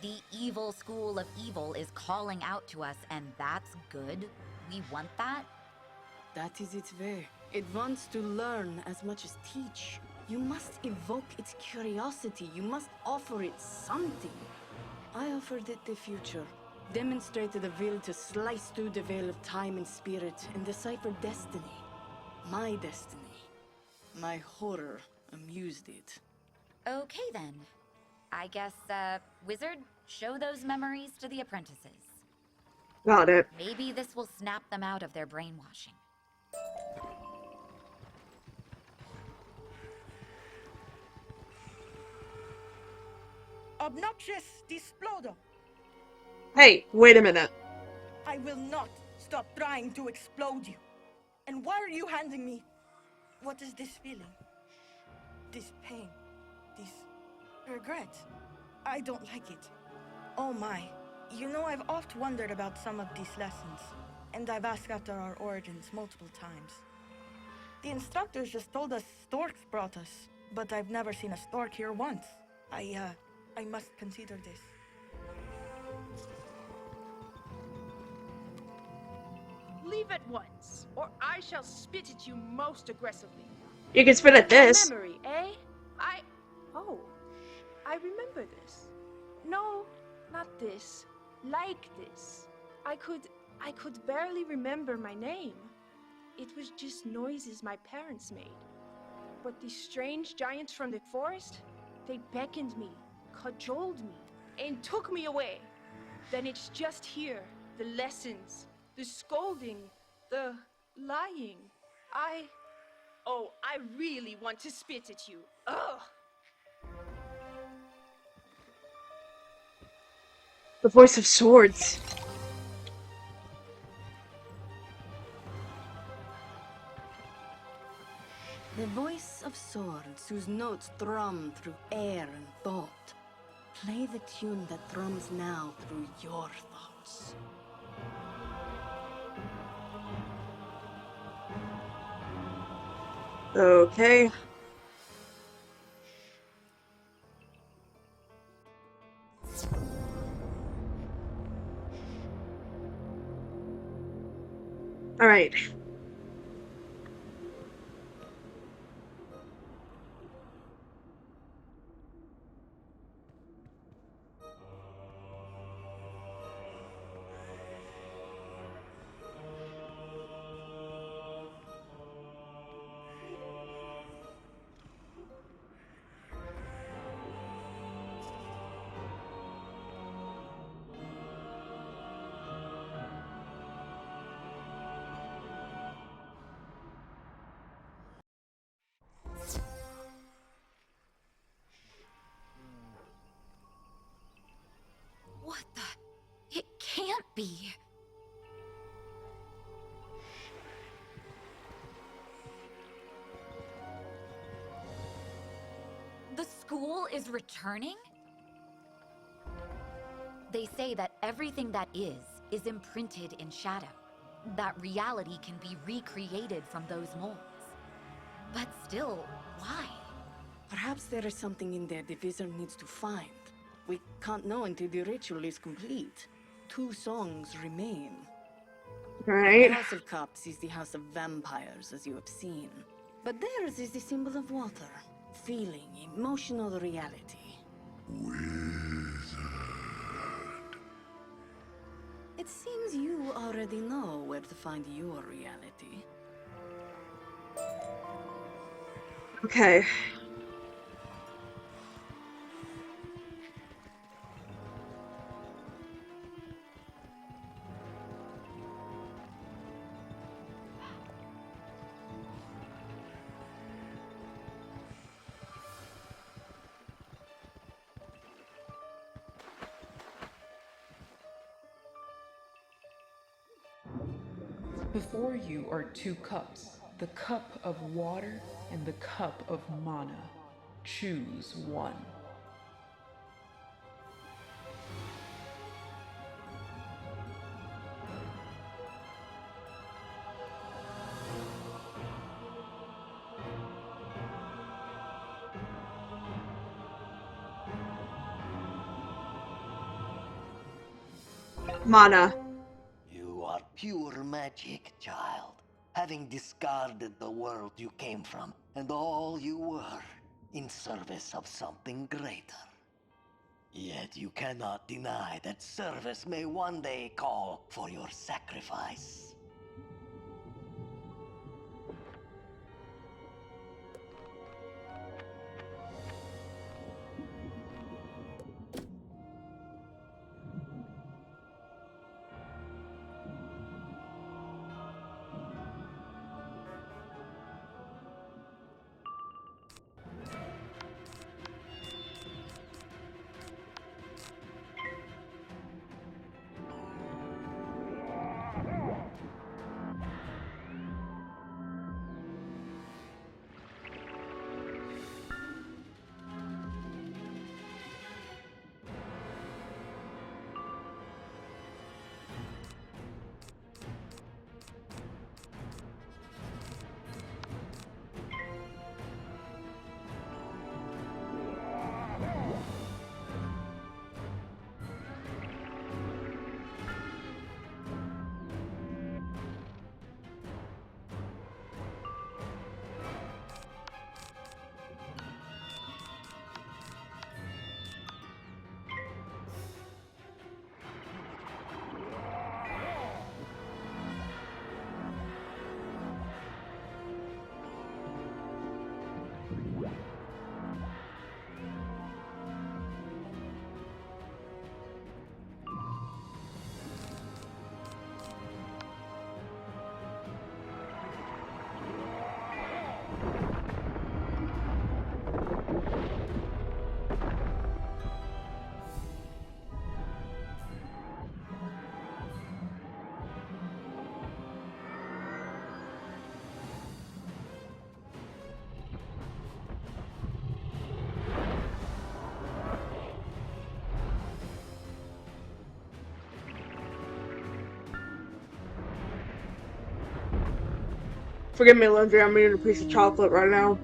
Speaker 4: The evil school of evil is calling out to us, and that's good? We want that?
Speaker 5: That is its way. It wants to learn as much as teach. You must evoke its curiosity. You must offer it something. I offered it the future. Demonstrated a will to slice through the veil of time and spirit and decipher destiny. My destiny. My horror amused it.
Speaker 4: Okay then. I guess, Wizard, show those memories to the apprentices.
Speaker 1: Got it.
Speaker 4: Maybe this will snap them out of their brainwashing.
Speaker 9: Obnoxious Displodo!
Speaker 1: Hey, wait a minute.
Speaker 9: I will not stop trying to explode you? And why are you handing me... What is this feeling? This pain? This regret? I don't like it. Oh my. You know, I've oft wondered about some of these lessons. And I've asked after our origins multiple times. The instructors just told us storks brought us. But I've never seen a stork here once. I must consider this.
Speaker 8: Leave at once, or I shall spit at you most aggressively.
Speaker 1: You can spit at this.
Speaker 8: Memory, eh? Oh, I remember this. No, not this. Like this. I could barely remember my name. It was just noises my parents made. But these strange giants from the forest, they beckoned me, cajoled me, and took me away. Then it's just here, the lessons, the scolding, the lying. I really want to spit at you. Ugh!
Speaker 1: The voice of swords.
Speaker 5: The voice of swords whose notes thrum through air and thought. Play the tune that thrums now through your thoughts.
Speaker 1: Okay. All right.
Speaker 4: What the? It can't be. The school is returning? They say that everything that is imprinted in shadow. That reality can be recreated from those molds. But still, why?
Speaker 5: Perhaps there is something in there the Wizard needs to find. We can't know until the ritual is complete. 2 songs remain.
Speaker 1: Right.
Speaker 5: The House of Cups is the House of Vampires, as you have seen. But theirs is the symbol of water. Feeling, emotional reality.
Speaker 6: Wizard.
Speaker 5: It seems you already know where to find your reality.
Speaker 1: Okay.
Speaker 7: Before you are 2 cups, the cup of water and the cup of mana. Choose one.
Speaker 1: Mana.
Speaker 14: You are pure magic, child, having discarded the world you came from and all you were in service of something greater. Yet you cannot deny that service may one day call for your sacrifice.
Speaker 1: Forgive me, Lindsay, I'm eating a piece of chocolate right now.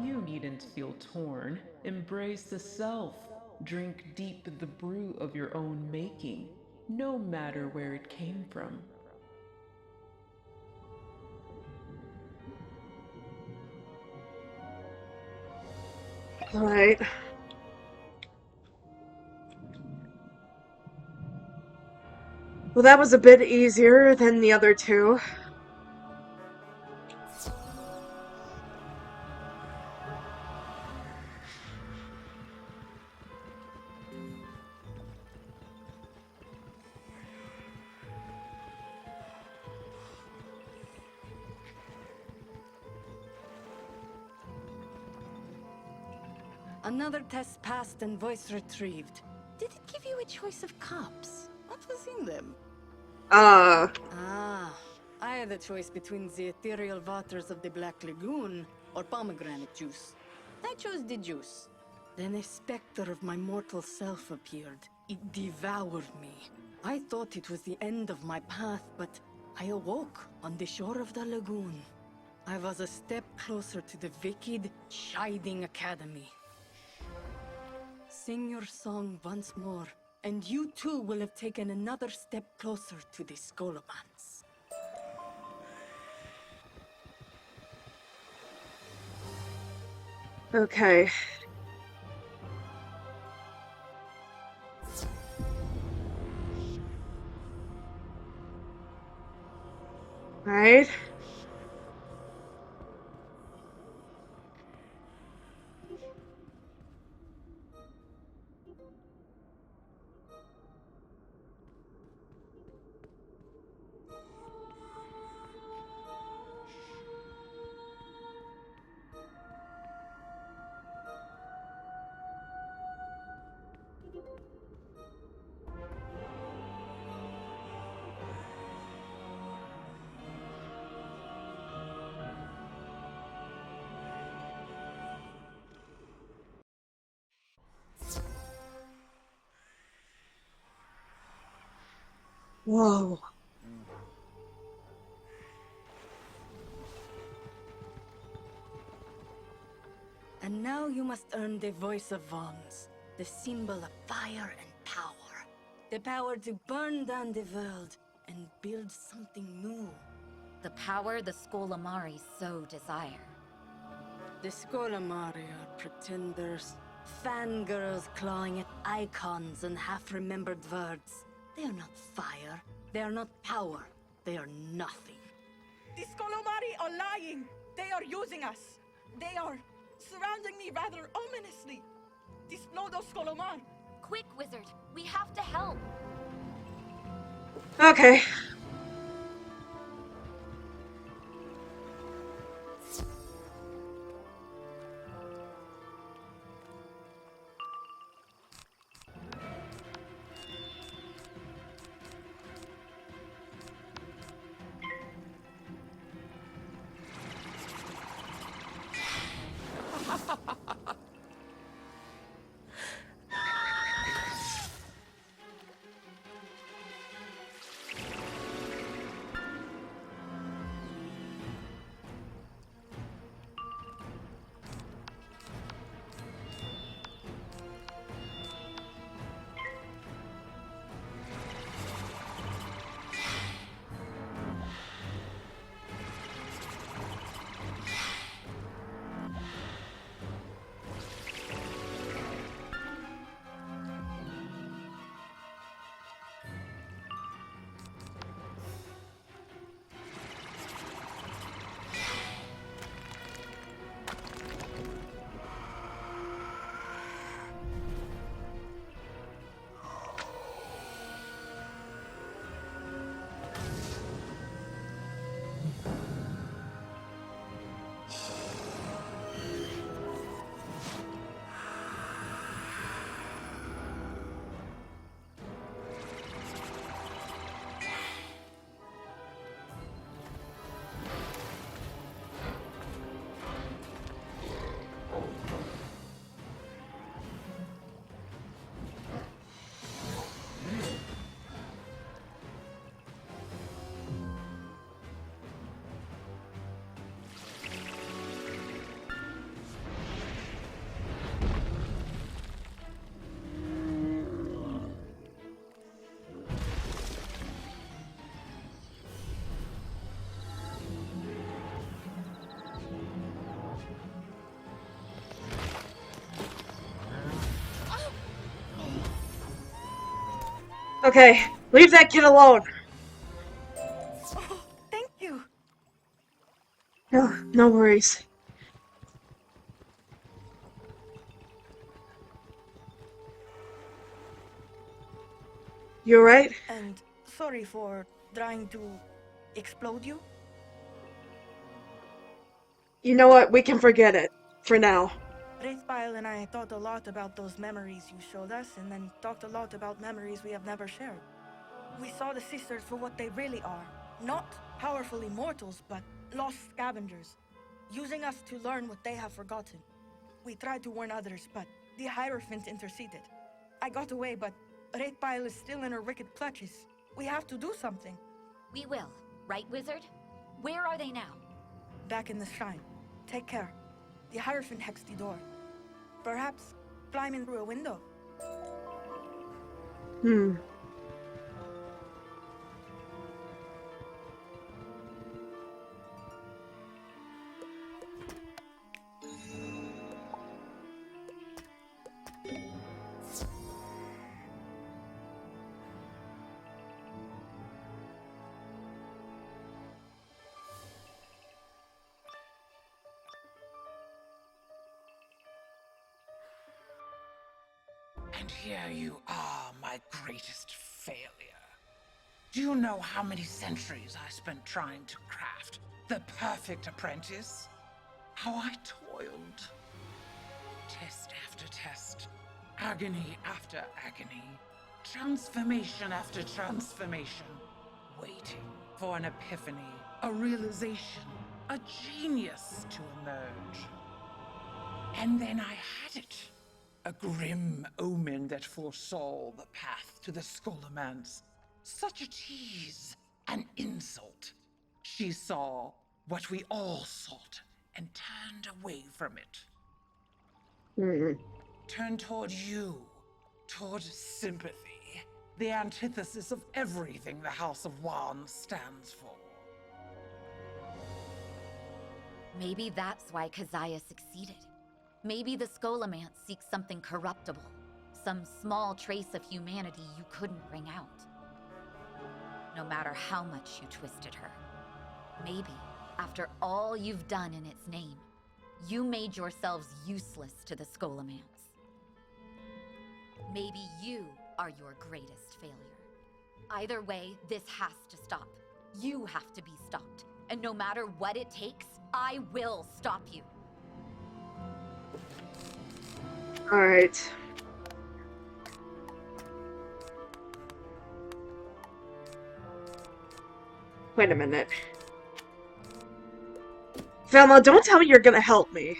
Speaker 7: You needn't feel torn. Embrace the self. Drink deep the brew of your own making, no matter where it came from.
Speaker 1: Alright. Well, that was a bit easier than the other two.
Speaker 5: Another test passed and voice retrieved. Did it give you a choice of cups? What was in them? Ah, I had a choice between the ethereal waters of the Black Lagoon or pomegranate juice. I chose the juice. Then a specter of my mortal self appeared. It devoured me. I thought it was the end of my path, but I awoke on the shore of the lagoon. I was a step closer to the wicked, chiding academy. Sing your song once more, and you too will have taken another step closer to the Scholomance.
Speaker 1: Okay. Right. Whoa.
Speaker 5: And now you must earn the voice of Vons, the symbol of fire and power. The power to burn down the world and build something new.
Speaker 4: The power the Scholomari so desire.
Speaker 5: The Scholomari are pretenders, fangirls clawing at icons and half-remembered words. They are not fire, they are not power, they are nothing.
Speaker 9: The Scholomari are lying! They are using us! They are surrounding me rather ominously! Displodo Scholomar!
Speaker 4: Quick, Wizard! We have to help!
Speaker 1: Okay. Okay, leave that kid alone.
Speaker 9: Oh, thank you.
Speaker 1: No worries. You alright?
Speaker 9: And sorry for trying to explode you.
Speaker 1: You know what? We can forget it. For now.
Speaker 9: Wraithbile and I thought a lot about those memories you showed us, and then talked a lot about memories we have never shared. We saw the sisters for what they really are. Not powerful immortals, but lost scavengers, using us to learn what they have forgotten. We tried to warn others, but the Hierophant interceded. I got away, but Wraithbile is still in her wicked clutches. We have to do something.
Speaker 4: We will, right, Wizard? Where are they now?
Speaker 9: Back in the shrine. Take care. The Hierophant hexed the door. Perhaps climbing through a window.
Speaker 2: And here you are, my greatest failure. Do you know how many centuries I spent trying to craft the perfect apprentice? How I toiled. Test after test, agony after agony, transformation after transformation, waiting for an epiphany, a realization, a genius to emerge. And then I had it. A grim omen that foresaw the path to the Scholomance. Such a tease, an insult. She saw what we all sought and turned away from it. Turned toward you, toward sympathy, the antithesis of everything the House of Wands stands for.
Speaker 4: Maybe that's why Keziah succeeded. Maybe the Scholomance seeks something corruptible, some small trace of humanity you couldn't bring out. No matter how much you twisted her. Maybe, after all you've done in its name, you made yourselves useless to the Scholomance. Maybe you are your greatest failure. Either way, this has to stop. You have to be stopped. And no matter what it takes, I will stop you.
Speaker 1: Alright. Wait a minute. Velma, don't tell me you're gonna help me.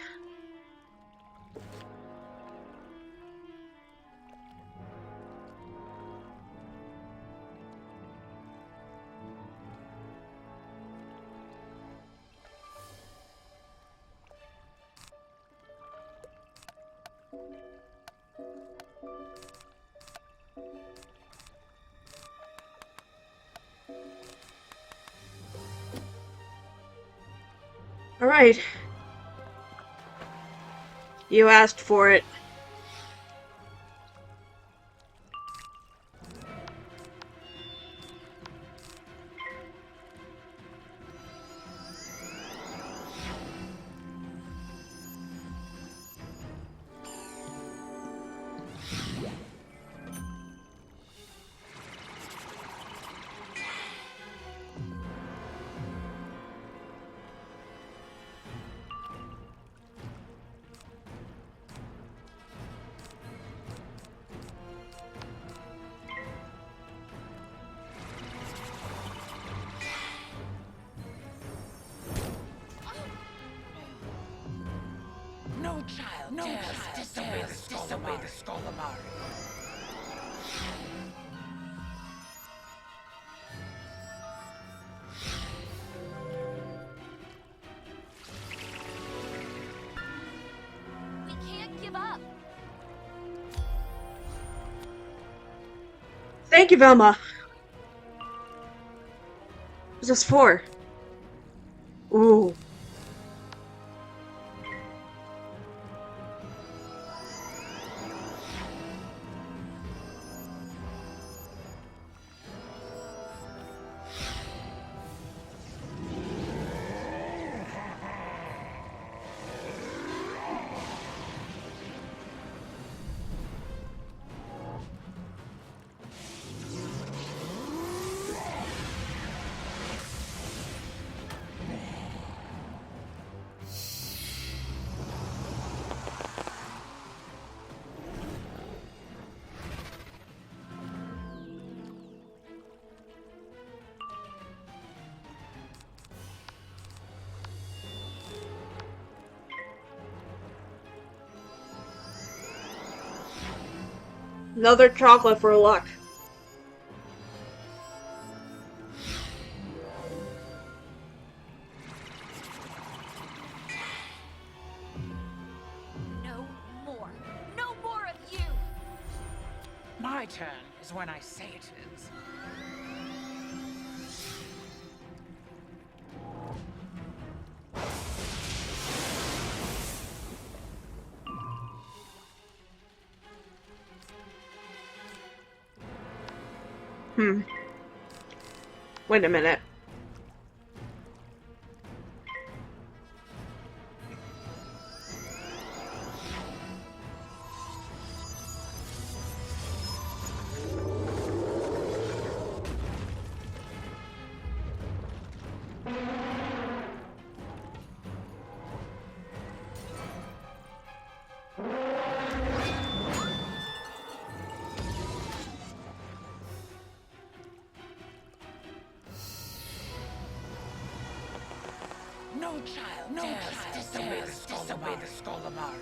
Speaker 1: Alright. You asked for it.
Speaker 2: No child dares disobey the Scholomari.
Speaker 4: We can't give up.
Speaker 1: Thank you, Velma. What's this for? Ooh. Another chocolate for luck.
Speaker 4: No more. No more of you!
Speaker 2: My turn is when I say it is.
Speaker 1: Wait a minute.
Speaker 2: No child dares disobey the Scholomari.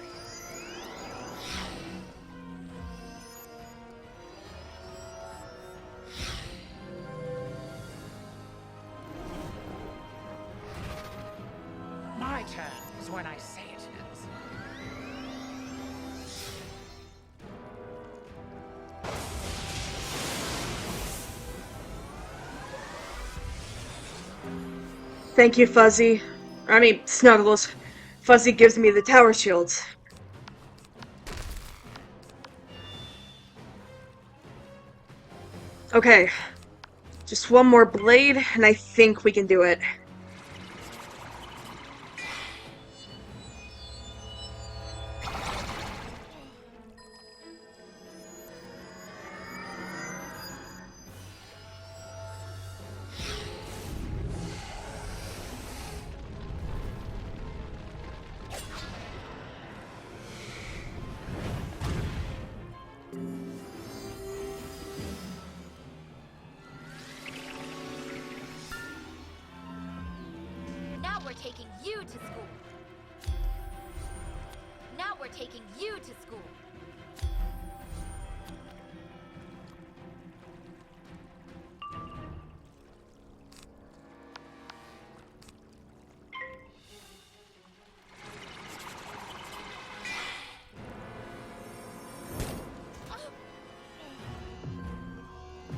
Speaker 2: My turn is when I say it is.
Speaker 1: Thank you, Fuzzy. I mean, Snuggles. Fuzzy gives me the tower shields. Okay. Just one more blade, and I think we can do it.
Speaker 4: Now we're taking you to school. Now we're taking you to school.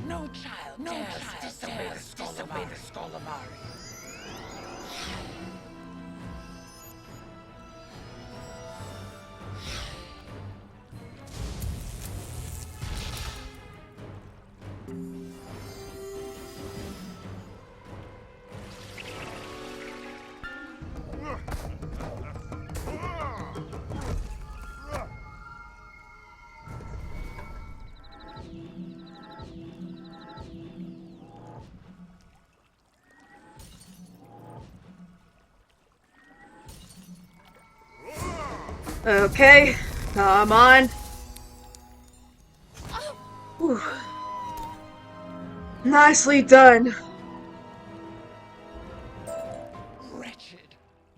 Speaker 2: No child dares disobey the Scholomari.
Speaker 1: Okay, come on. Whew. Nicely done.
Speaker 2: Wretched,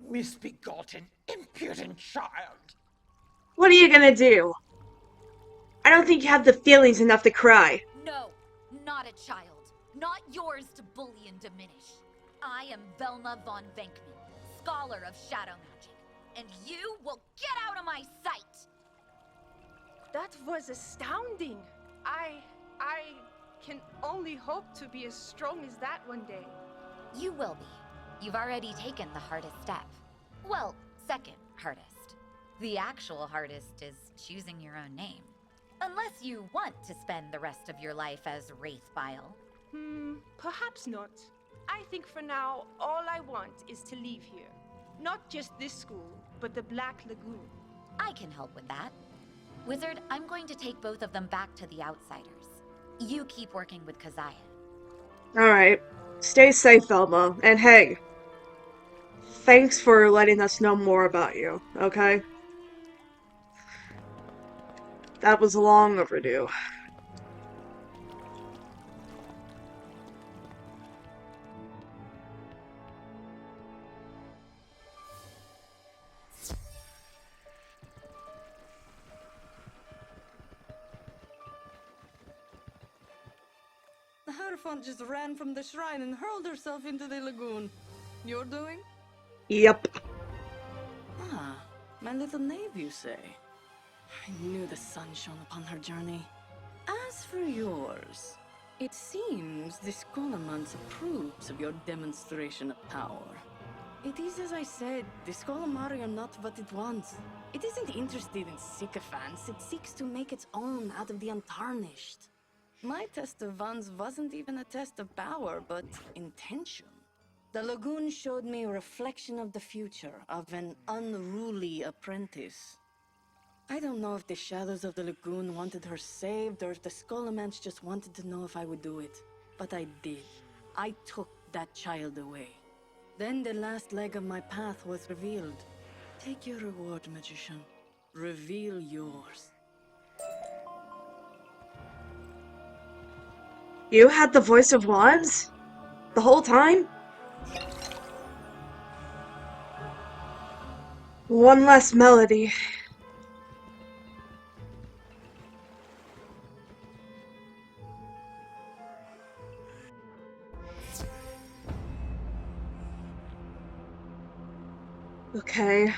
Speaker 2: misbegotten, impudent child.
Speaker 1: What are you gonna do? I don't think you have the feelings enough to cry.
Speaker 4: No, not a child. Not yours to bully and diminish. I am Velma von Venkman, scholar of shadow magic, and you will get out of my sight!
Speaker 8: That was astounding. I can only hope to be as strong as that one day.
Speaker 4: You will be. You've already taken the hardest step. Well, second hardest. The actual hardest is choosing your own name. Unless you want to spend the rest of your life as Wraithbile.
Speaker 8: Perhaps not. I think for now, all I want is to leave here. Not just this school, but the Black Lagoon.
Speaker 4: I can help with that. Wizard, I'm going to take both of them back to the Outsiders. You keep working with Keziah.
Speaker 1: Alright. Stay safe, Velma. And hey, thanks for letting us know more about you, okay? That was long overdue.
Speaker 5: Hierophant just ran from the shrine and hurled herself into the lagoon. You're doing?
Speaker 1: Yep.
Speaker 5: Ah, my little knave, you say? I knew the sun shone upon her journey. As for yours, it seems the Scholomance approves of your demonstration of power. It is as I said, the Scholomari are not what it wants. It isn't interested in sycophants, it seeks to make its own out of the untarnished. My test of Wands wasn't even a test of power, but intention. The lagoon showed me a reflection of the future, of an unruly apprentice. I don't know if the shadows of the lagoon wanted her saved, or if the Scholomance just wanted to know if I would do it. But I did. I took that child away. Then the last leg of my path was revealed. Take your reward, magician. Reveal yours.
Speaker 1: You had the voice of Wands? The whole time? One less melody. Okay.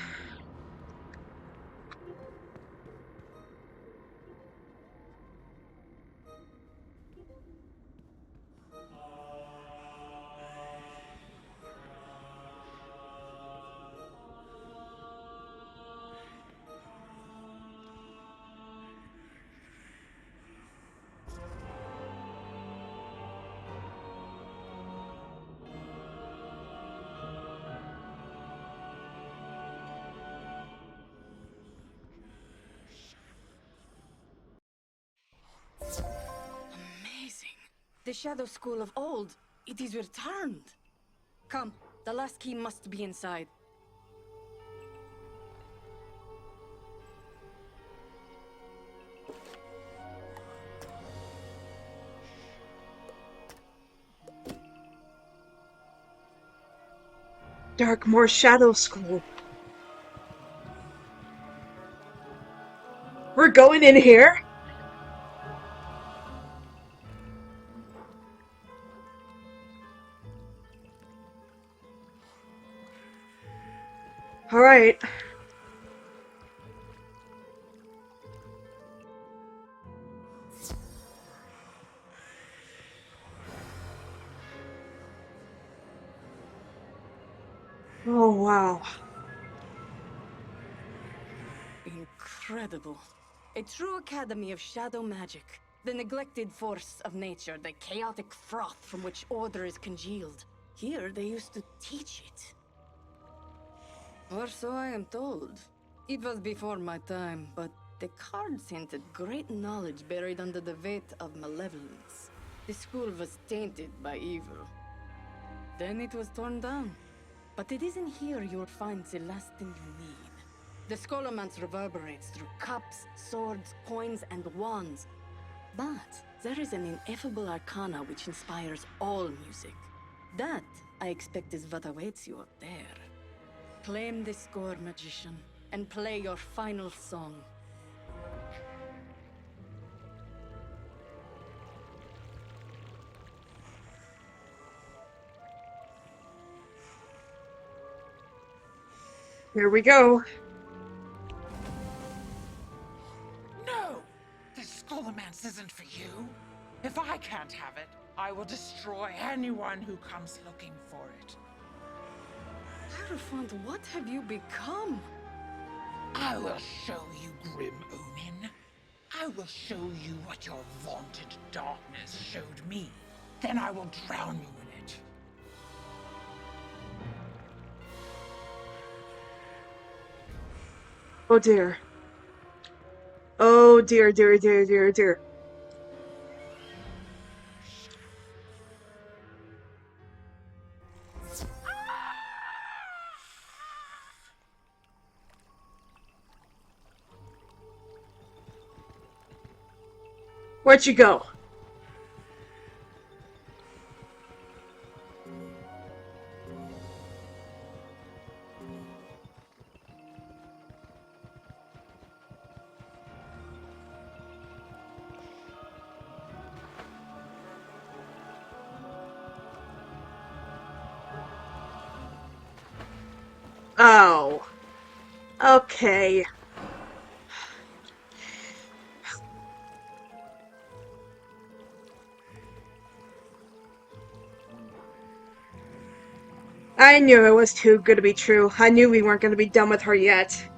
Speaker 5: Amazing. The Shadow School of old, it is returned. Come, the last key must be inside.
Speaker 1: Darkmoor Shadow School. We're going in here? Alright. Oh, wow.
Speaker 5: Incredible. A true academy of shadow magic. The neglected force of nature, the chaotic froth from which order is congealed. Here they used to teach it. Or so I am told. It was before my time, but the cards hinted great knowledge buried under the weight of malevolence. The school was tainted by evil. Then it was torn down. But it isn't here you'll find the last thing you need. The Scholomance reverberates through cups, swords, coins, and wands. But there is an ineffable arcana which inspires all music. That, I expect, is what awaits you up there. Claim the score, magician, and play your final song.
Speaker 1: Here we go.
Speaker 2: No! This Scholomance isn't for you. If I can't have it, I will destroy anyone who comes looking for it.
Speaker 5: Hierophant, what have you become?
Speaker 2: I will show you, Grim Omen. I will show you what your vaunted darkness showed me. Then I will drown you in it.
Speaker 1: Oh dear. Oh dear, dear, dear, dear, dear. Where'd you go? Oh. Okay. I knew it was too good to be true. I knew we weren't going to be done with her yet.